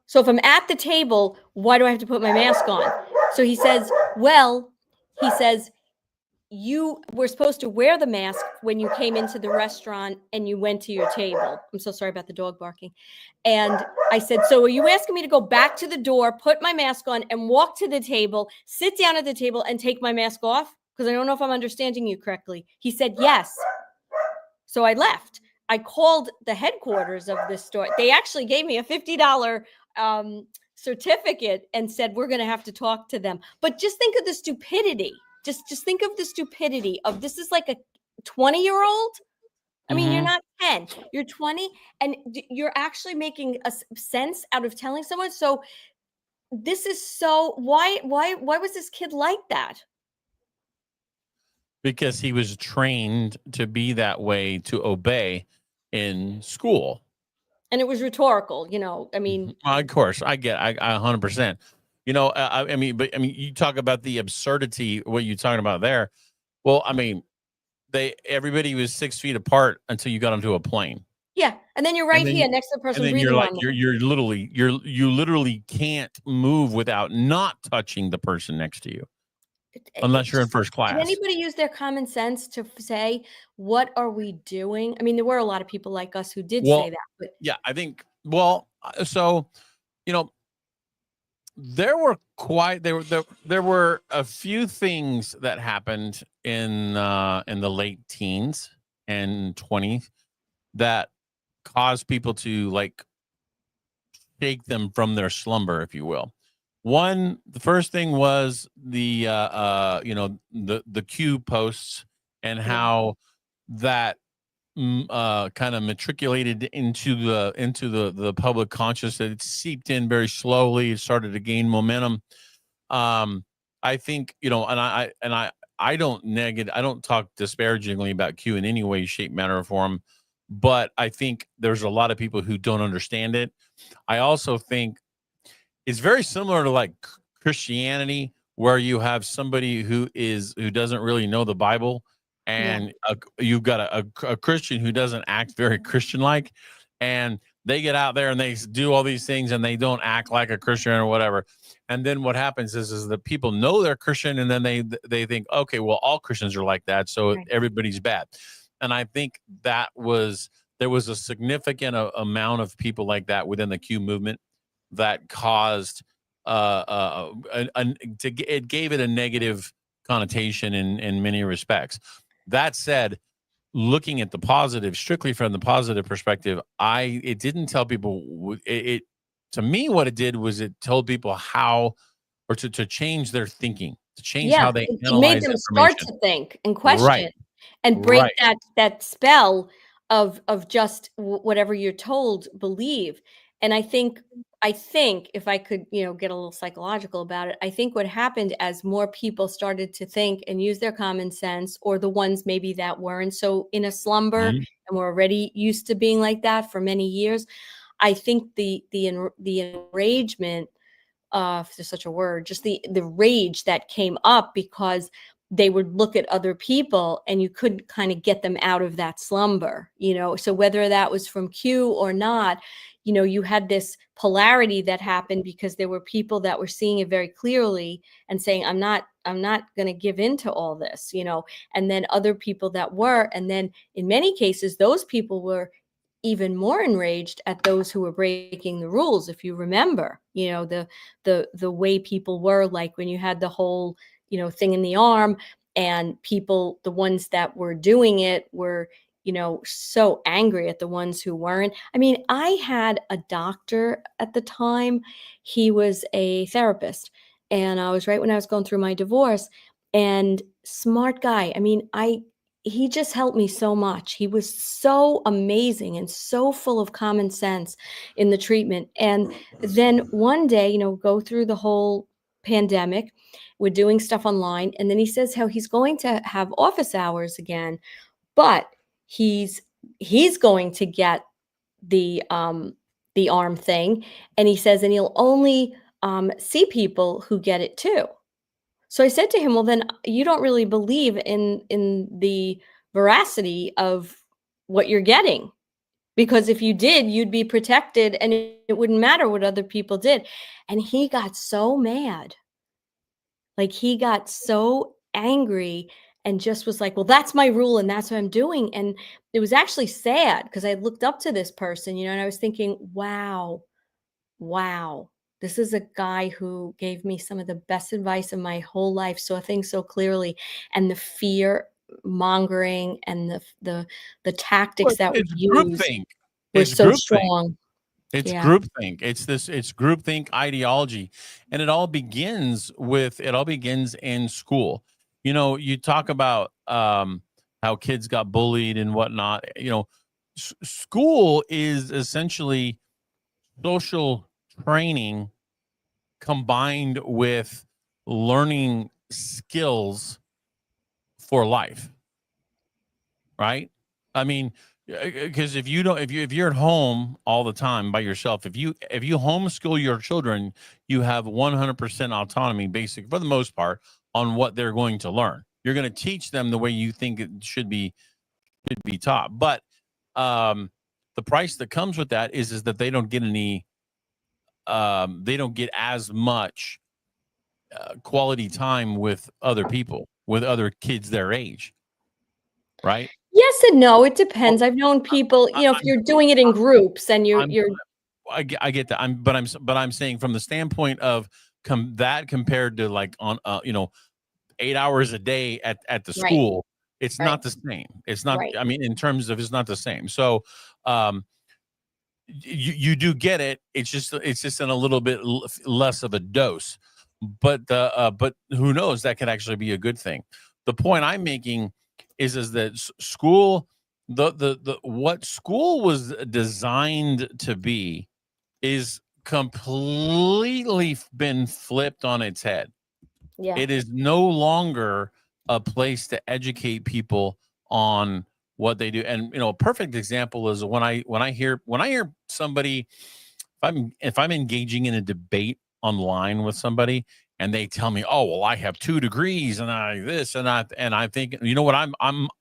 so if I'm at the table, why do I have to put my mask on? So he says, you were supposed to wear the mask when you came into the restaurant and you went to your table. I'm so sorry about the dog barking. And I said, so are you asking me to go back to the door, put my mask on and walk to the table, sit down at the table and take my mask off? Because I don't know if I'm understanding you correctly. He said, yes. So I left. I called the headquarters of this store. They actually gave me a $50 certificate and said, we're going to have to talk to them. But just think of the stupidity. Just think of the stupidity of this is like a 20-year-old. I mean, you're not 10, you're 20, and you're actually making a sense out of telling someone. So this is so why was this kid like that? Because he was trained to be that way, to obey in school. And it was rhetorical, I mean. Of course, I 100%. I mean, you talk about the absurdity, what you're talking about there. Well, I mean, everybody was 6 feet apart until you got onto a plane. Yeah, and then you're right here next to the person. And then you're like, you literally can't move without not touching the person next to you, unless you're in first class. Did anybody use their common sense to say, what are we doing? I mean, there were a lot of people like us who did say that. But yeah, I think. Well, so there were a few things that happened in the late teens and 20s that caused people to like shake them from their slumber, if you will. The first thing was the Q posts and how that kind of matriculated into the public consciousness. It seeped in very slowly. It started to gain momentum. I think, and I don't talk disparagingly about Q in any way, shape, manner, or form, but I think there's a lot of people who don't understand it. I also think it's very similar to like Christianity, where you have somebody who doesn't really know the Bible, and you've got a Christian who doesn't act very Christian-like, and they get out there and they do all these things and they don't act like a Christian or whatever. And then what happens is that people know they're Christian, and then they think, okay, well, all Christians are like that, so Right. everybody's bad. And I think there was a significant amount of people like that within the Q movement that caused it gave it a negative connotation in many respects. That said, looking at the positive, strictly from the positive perspective, it didn't tell people it to me. What it did was it told people how, or to change their thinking, to change how they it analyze made them information. start to think and Right. question and break Right. that spell of just whatever you're told, believe. And I think if I could, get a little psychological about it, I think what happened as more people started to think and use their common sense, or the ones maybe that weren't so in a slumber Mhm. and were already used to being like that for many years, I think the enragement, if there's such a word, just the rage that came up because they would look at other people and you couldn't kind of get them out of that slumber, so whether that was from Q or not, you had this polarity that happened because there were people that were seeing it very clearly and saying, I'm not going to give in to all this, and then other people that were, and then in many cases those people were even more enraged at those who were breaking the rules. If you remember, the way people were, like when you had the whole, thing in the arm, and people, the ones that were doing it were, so angry at the ones who weren't. I mean, I had a doctor at the time. He was a therapist, and I was right when I was going through my divorce, and smart guy. I mean, he just helped me so much. He was so amazing and so full of common sense in the treatment. And then one day, go through the whole pandemic, we're doing stuff online. And then he says how he's going to have office hours again, but he's going to get the arm thing. And he says, and he'll only see people who get it too. So I said to him, well, then you don't really believe in the veracity of what you're getting, because if you did, you'd be protected and it wouldn't matter what other people did. And he got so mad. Like, he got so angry and just was like, well, that's my rule and that's what I'm doing. And it was actually sad because I looked up to this person, and I was thinking, wow, this is a guy who gave me some of the best advice of my whole life, saw things so clearly, and the fear mongering and the tactics that were It's used groupthink. were It's so groupthink. strong. It's Yeah. groupthink. It's groupthink ideology. And it all begins in school. You talk about how kids got bullied and whatnot. School is essentially social training combined with learning skills for life. Right? I mean, because if you're at home all the time by yourself, if you homeschool your children, you have 100% autonomy, basic for the most part, on what they're going to learn. You're going to teach them the way you think it should be taught. But the price that comes with that is that they don't get any, they don't get as much quality time with other people, with other kids their age, right? Yes and no. It depends. I've known people, if you're doing it in groups and I get that. I'm saying from the standpoint of that compared to like on 8 hours a day at the right, school, it's right, not the same. It's not. right. I mean, in terms of, it's not the same. So, you do get it. It's just in a little bit less of a dose. But but who knows? That could actually be a good thing. The point I'm making is that school, the what school was designed to be is completely been flipped on its head. Yeah. It is no longer a place to educate people on what they do. And a perfect example is when I hear somebody, if I'm engaging in a debate online with somebody and they tell me, oh, well, I have 2 degrees and I this and I think, what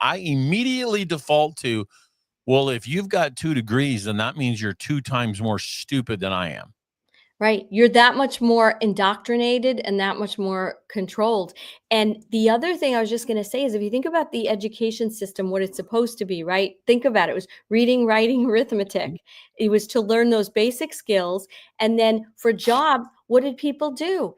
I immediately default to, Well, if you've got 2 degrees, then that means you're 2 times more stupid than I am. Right. You're that much more indoctrinated and that much more controlled. And the other thing I was just going to say is if you think about the education system, what it's supposed to be, right? Think about it. It was reading, writing, arithmetic. It was to learn those basic skills. And then for jobs, what did people do?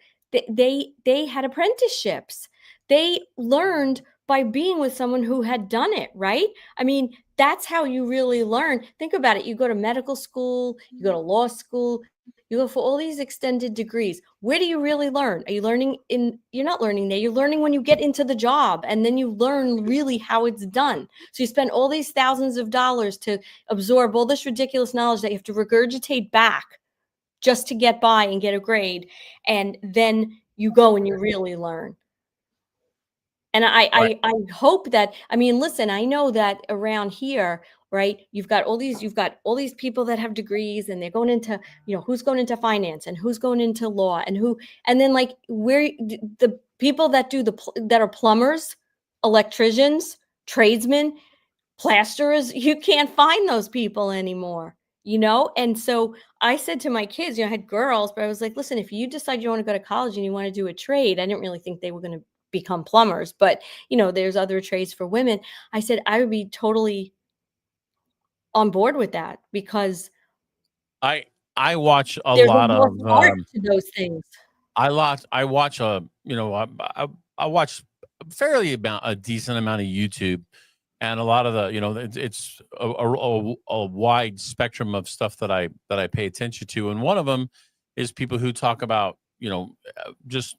They had apprenticeships. They learned by being with someone who had done it, right? I mean, that's how you really learn. Think about it. You go to medical school, you go to law school, you go for all these extended degrees. Where do you really learn? Are you learning you're not learning there. You're learning when you get into the job and then you learn really how it's done. So you spend all these thousands of dollars to absorb all this ridiculous knowledge that you have to regurgitate back just to get by and get a grade. And then you go and you really learn. And Right. I hope that, I mean, listen, I know that around here, right, you've got all these people that have degrees and they're going into, who's going into finance and who's going into law and then like the people that that are plumbers, electricians, tradesmen, plasterers, you can't find those people anymore. And so I said to my kids, I had girls, but I was like, listen, if you decide you want to go to college and you want to do a trade, I didn't really think they were going to become plumbers, but there's other trades for women. I said I would be totally on board with that because I watch a there's a lot more of art to those things. I watch I watch a decent amount of YouTube, and a lot of it's a wide spectrum of stuff that I pay attention to, and one of them is people who talk about just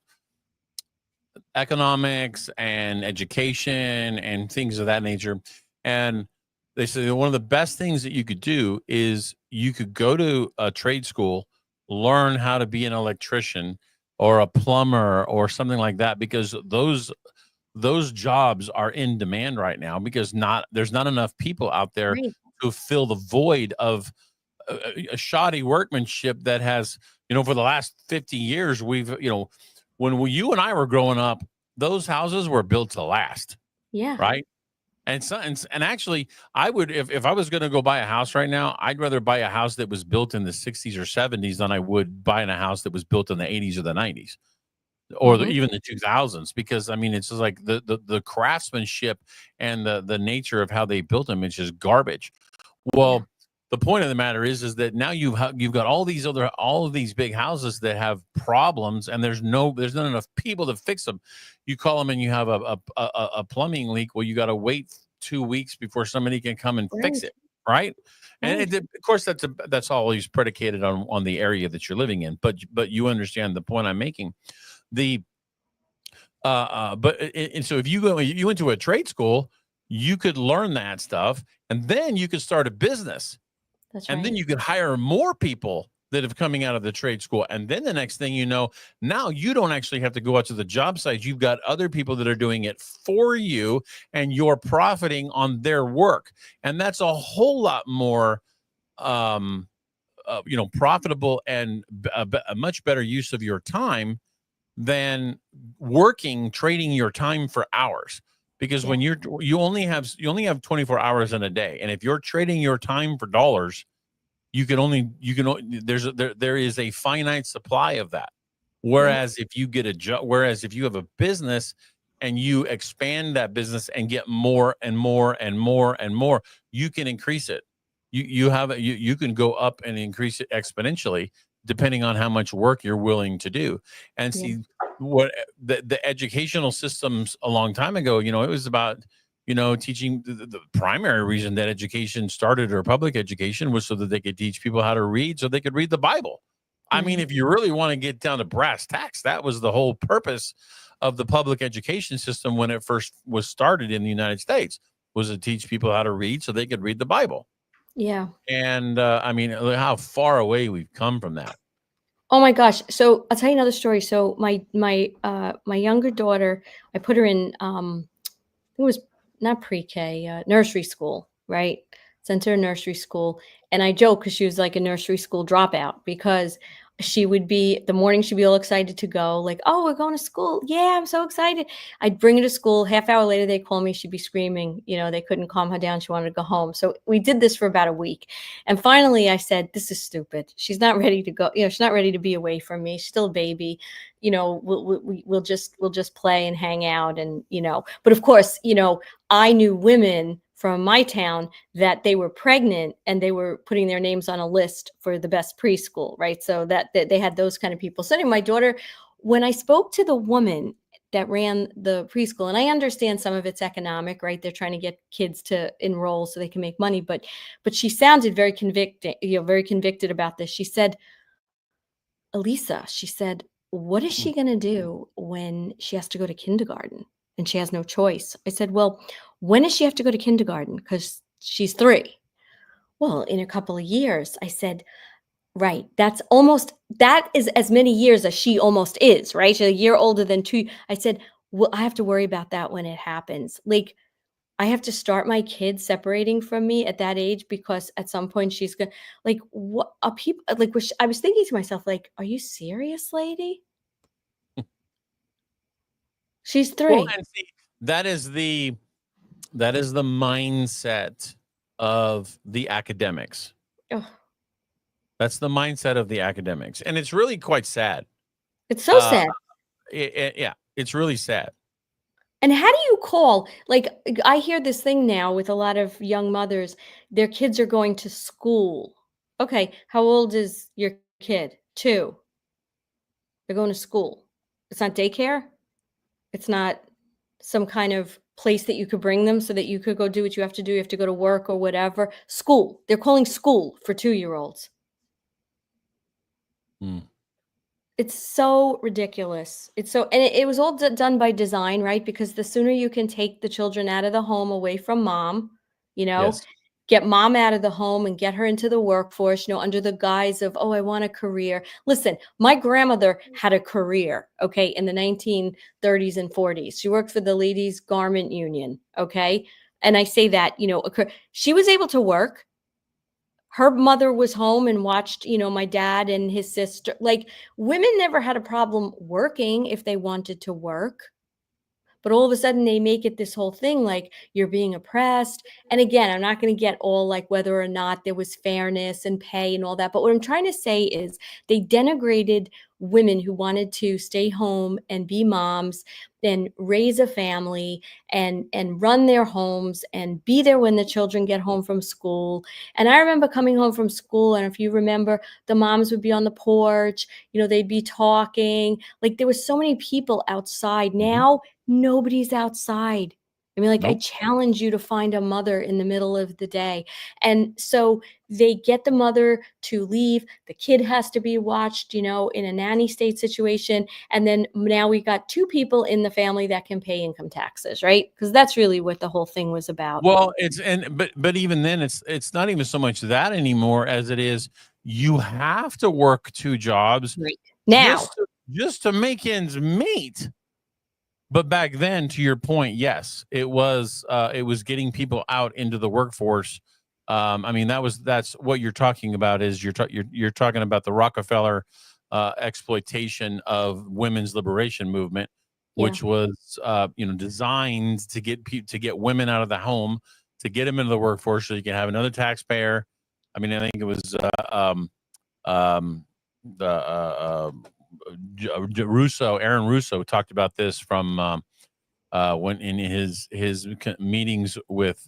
economics and education and things of that nature. And they say that one of the best things that you could do is you could go to a trade school, learn how to be an electrician or a plumber or something like that, because those jobs are in demand right now because there's not enough people out there Right. to fill the void of a shoddy workmanship that has, for the last 50 years, when you and I were growing up, those houses were built to last, Yeah. right? And actually, I would, if I was going to go buy a house right now, I'd rather buy a house that was built in the 60s or 70s than I would buying a house that was built in the 80s or the 90s or even the 2000s, because I mean, it's just like the craftsmanship and the nature of how they built them is just garbage. Well, Yeah. the point of the matter is that now you've got all of these big houses that have problems, and there's not enough people to fix them. You call them and you have a plumbing leak. Well, you got to wait 2 weeks before somebody can come and fix Right. it, right? And Right. of course, that's always predicated on the area that you're living in. But you understand the point I'm making. The but and so if you went to a trade school, you could learn that stuff, and then you could start a business. That's And then right. you could hire more people that have coming out of the trade school. And then the next thing you know, now you don't actually have to go out to the job sites. You've got other people that are doing it for you, and you're profiting on their work. And that's a whole lot more, profitable and a much better use of your time than trading your time for hours. Because when Yeah. you only have 24 hours in a day, and if you're trading your time for dollars, there is a finite supply of that. Yep. Whereas if you get a job, whereas if you have a business and you expand that business and get more and more and more and more, you can increase it. You can go up and increase it exponentially depending on how much work you're willing to do. And Yeah. see what the educational systems a long time ago, it was about teaching. The primary reason that education started, or public education, was so that they could teach people how to read, so they could read the Bible. I mean, Right. if you really want to get down to brass tacks, that was the whole purpose of the public education system when it first was started in the United States, was to teach people how to read so they could read the Bible. Yeah. And I mean, look how far away we've come from that. Oh my gosh. So I'll tell you another story. So my younger daughter, I put her in it was not pre-K, nursery school, right? Sent her to nursery school. And I joke because she was like a nursery school dropout because she would be, the morning she'd be all excited to go, like, oh, we're going to school. Yeah, I'm so excited. I'd bring her to school. Half hour later, they'd call me. She'd be screaming. You know, they couldn't calm her down. She wanted to go home. So we did this for about a week. And finally, I said, this is stupid. She's not ready to go. You know, she's not ready to be away from me. She's still a baby. You know, we'll just play and hang out. And, you know, but of course, you know, I knew women from my town that they were pregnant and they were putting their names on a list for the best preschool, right? So that they had those kind of people. So anyway, my daughter, when I spoke to the woman that ran the preschool, and I understand some of it's economic, right? They're trying to get kids to enroll so they can make money, but she sounded very convicted, you know, very convicted about this. She said, Elisa, she said, what is she going to do when she has to go to kindergarten and she has no choice? I said, well, when does she have to go to kindergarten? Because she's 3. Well, in a couple of years. I said, right. That is as many years as she almost is, right? She's a year older than 2. I said, well, I have to worry about that when it happens. Like, I have to start my kids separating from me at that age because at some point she's gonna, like, what are people like? I was thinking to myself, like, are you serious, lady? She's 3. Well, and see, that is the mindset of the academics. Ugh, That's the mindset of the academics, and it's really quite sad. it's so sad. Yeah, it's really sad. And how do you call? Like, I hear this thing now with a lot of young mothers. Their kids are going to school. Okay, how old is your kid? 2. They're going to school. It's not daycare. It's not some kind of place that you could bring them so that you could go do what you have to do. You have to go to work or whatever. School. They're calling school for 2-year-olds. Mm. It's so ridiculous. It's so, and it was all done by design, right? Because the sooner you can take the children out of the home away from mom, you know, Yes. get mom out of the home and get her into the workforce, you know, under the guise of, oh, I want a career. Listen, my grandmother had a career, okay, in the 1930s and 40s. She worked for the Ladies Garment Union, okay? And I say that, you know, she was able to work. Her mother was home and watched, you know, my dad and his sister. Like, women never had a problem working if they wanted to work. But all of a sudden they make it this whole thing like you're being oppressed. And again, I'm not going to get all like whether or not there was fairness and pay and all that. But what I'm trying to say is they denigrated women who wanted to stay home and be moms and raise a family and run their homes and be there when the children get home from school. And I remember coming home from school, and if you remember, the moms would be on the porch, you know, they'd be talking. Like, there was so many people outside. Now nobody's outside. I mean, like, I Nope. challenge you to find a mother in the middle of the day. And so they get the mother to leave. The kid has to be watched, you know, in a nanny state situation. And then now we got 2 people in the family that can pay income taxes, right? Because that's really what the whole thing was about. Well, but even then, it's not even so much that anymore as it is you have to work 2 jobs Right. Now, just to make ends meet. But back then, to your point, yes, it was getting people out into the workforce. I mean, that's what you're talking about. Is you're talking about the Rockefeller exploitation of women's liberation movement, yeah, which was designed to get women out of the home, to get them into the workforce, so you can have another taxpayer. I mean, I think it was Aaron Russo talked about this from when in his meetings with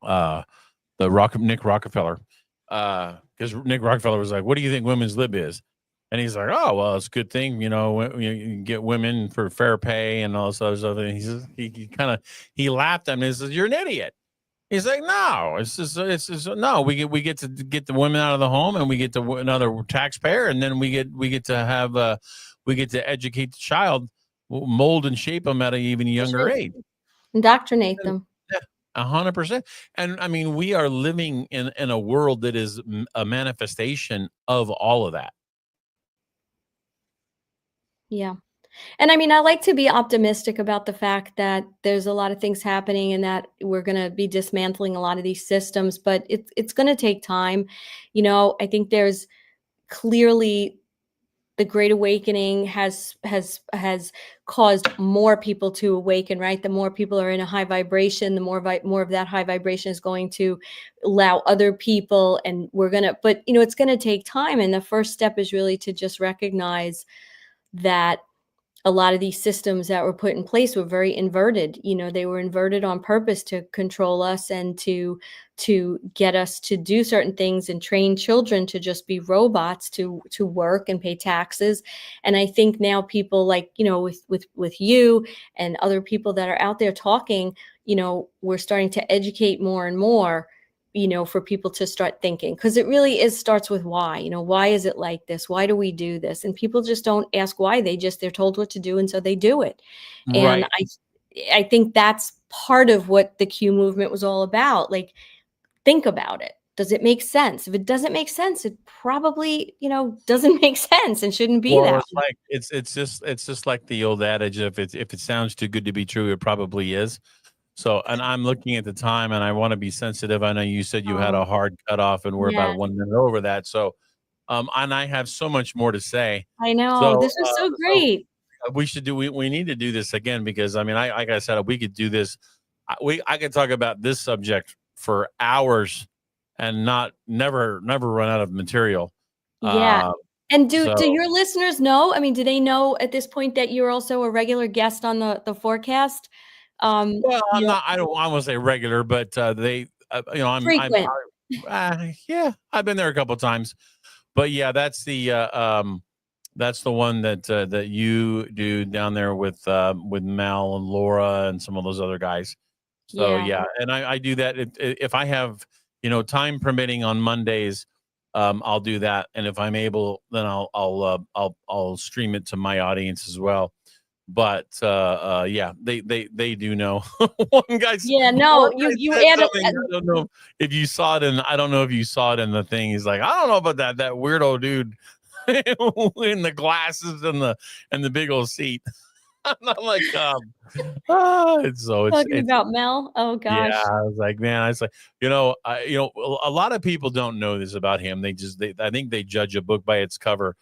Nick Rockefeller, because Nick Rockefeller was like, "What do you think women's lib is?" And he's like, "Oh, well, it's a good thing, you know, you get women for fair pay and all this other stuff." And he laughed at me and says, "You're an idiot." He's like, "No, it's just no. We get to get the women out of the home, and we get to another taxpayer, and then we get to have we get to educate the child, mold and shape them at an even younger age, indoctrinate them. 100%." And I mean, we are living in a world that is a manifestation of all of that. Yeah. And I mean, I like to be optimistic about the fact that there's a lot of things happening and that we're going to be dismantling a lot of these systems, but it's going to take time. You know, I think there's clearly the Great Awakening has caused more people to awaken, right? The more people are in a high vibration, the more of that high vibration is going to allow other people, and but it's gonna take time. And the first step is really to just recognize that a lot of these systems that were put in place were very inverted. They were inverted on purpose to control us and to get us to do certain things and train children to just be robots to work and pay taxes. And I think now people like, with you and other people that are out there talking, we're starting to educate more and more, for people to start thinking, because it really starts with why. Why is it like this? Why do we do this? And people just don't ask why. They're told what to do, and so they do it. And Right. I think that's part of what the Q movement was all about. Like, think about it. Does it make sense? If it doesn't make sense, it probably, doesn't make sense and shouldn't be Well, that it's way. like it's just like the old adage, if it sounds too good to be true, it probably is. So, and I'm looking at the time, and I want to be sensitive. I know you said you had a Oh, hard cutoff, and we're yeah, about 1 minute over that. So, and I have so much more to say. I know. So, This was so so great. we need to do this again, because I mean, like I said, we could do this. I could talk about this subject for hours and never run out of material. Yeah. Uh, And do so your listeners know? I mean, do they know at this point that you're also a regular guest on the forecast? well, I'm You're not. I don't. I want to say regular, but they. frequent. Yeah, I've been there a couple times, but yeah, that's the one that you do down there with Mel and Laura and some of those other guys. So Yeah. yeah, and I do that if I have time permitting on Mondays. I'll do that, and if I'm able, then I'll stream it to my audience as well. But yeah, they do know. one Yeah, one no, guy you said add a something. I don't know if you saw it, and I don't know if you saw it in the thing. He's like, I don't know about that weirdo dude in the glasses and the big old seat. I'm not like, talking it's about Mel. Oh yeah. gosh. I was like, man, I was like, a lot of people don't know this about him. I think they judge a book by its cover.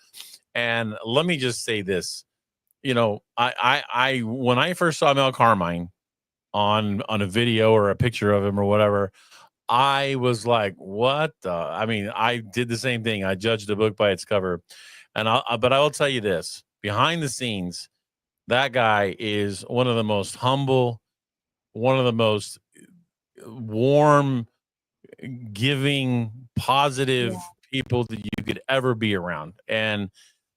And let me just say this, I when I first saw Mel Carmine on a video or a picture of him or whatever, I was like, what the? I mean, I did the same thing. I judged a book by its cover. But I will tell you this, behind the scenes, that guy is one of the most humble, one of the most warm, giving, Yeah, positive people that you could ever be around. And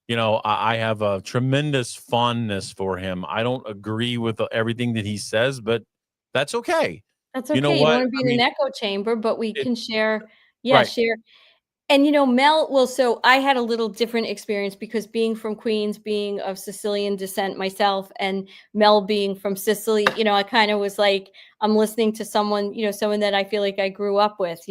I have a tremendous fondness for him. I don't agree with everything that he says, but that's okay. that's You know okay. You don't what? want to be I in an mean, echo chamber, but we it can share. Yeah, right. share. And Mel, well, so I had a little different experience because being from Queens, being of Sicilian descent myself, and Mel being from Sicily, I kind of was like, I'm listening to someone, someone that I feel like I grew up with,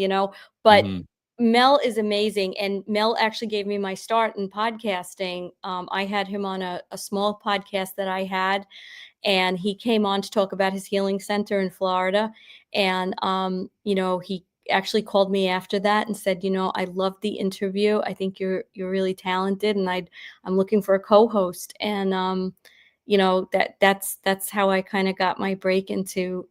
but Mhm. Mel is amazing. And Mel actually gave me my start in podcasting. I had him on a small podcast that I had, and he came on to talk about his healing center in Florida. And he actually called me after that and said, I loved the interview. I think you're really talented, and I'm looking for a co-host. And that's how I kind of got my break into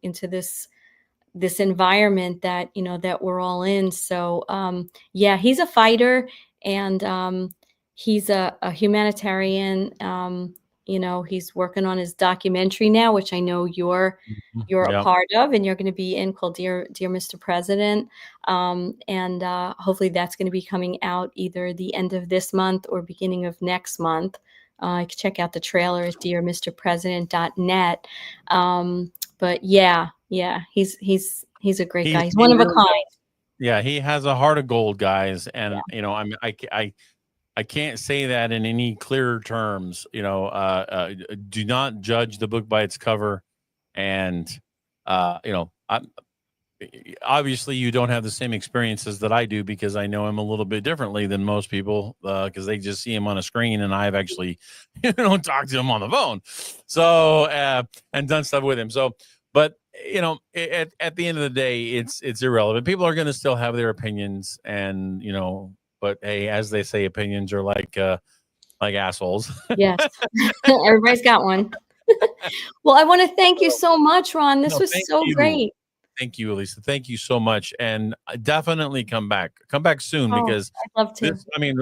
this environment that that we're all in. So yeah, he's a fighter, and he's a humanitarian. He's working on his documentary now, which I know Mhm. you're a Yeah. part of, and you're going to be in, called Dear Mr. President. And hopefully that's going to be coming out either the end of this month or beginning of next month. You can check out the trailer at dearmrpresident.net. But yeah, he's a great guy. He's He one of a really kind. does. Yeah, he has a heart of gold, guys, Yeah. and I can't say that in any clearer terms. Do not judge the book by its cover, and obviously you don't have the same experiences that I do, because I know him a little bit differently than most people, because they just see him on a screen, and I've actually talked to him on the phone, so and done stuff with him. So, but at the end of the day, it's irrelevant. People are going to still have their opinions, and but hey, as they say, opinions are like assholes. Yes. Everybody's got one. Well, I want to thank you so much, Ron. This No, was thank so you. great. Thank you, Elisa. Thank you so much, and definitely come back. Come back soon, Oh, because I'd love to. this. I mean,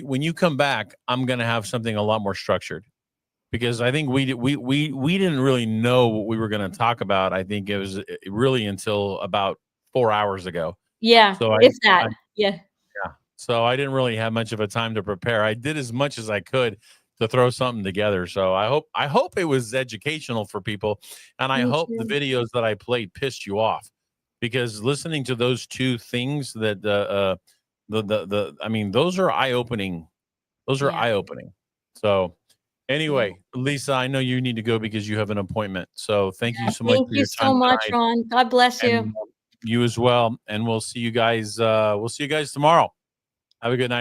when you come back, I'm gonna have something a lot more structured, because I think we didn't really know what we were gonna talk about. I think it was really until about 4 hours ago. Yeah, So if that. Yeah. yeah. So I didn't really have much of a time to prepare. I did as much as I could to throw something together. So I hope it was educational for people, and I Me hope the too. videos that I played pissed you off, because listening to those two things that I mean, those are eye opening. Those are Yeah. eye opening. So anyway, Lisa, I know you need to go because you have an appointment. So thank you so much Thank for you your so time much, tonight, Ron. God bless you. and you as well. And we'll see you guys. We'll see you guys tomorrow. Have a good night.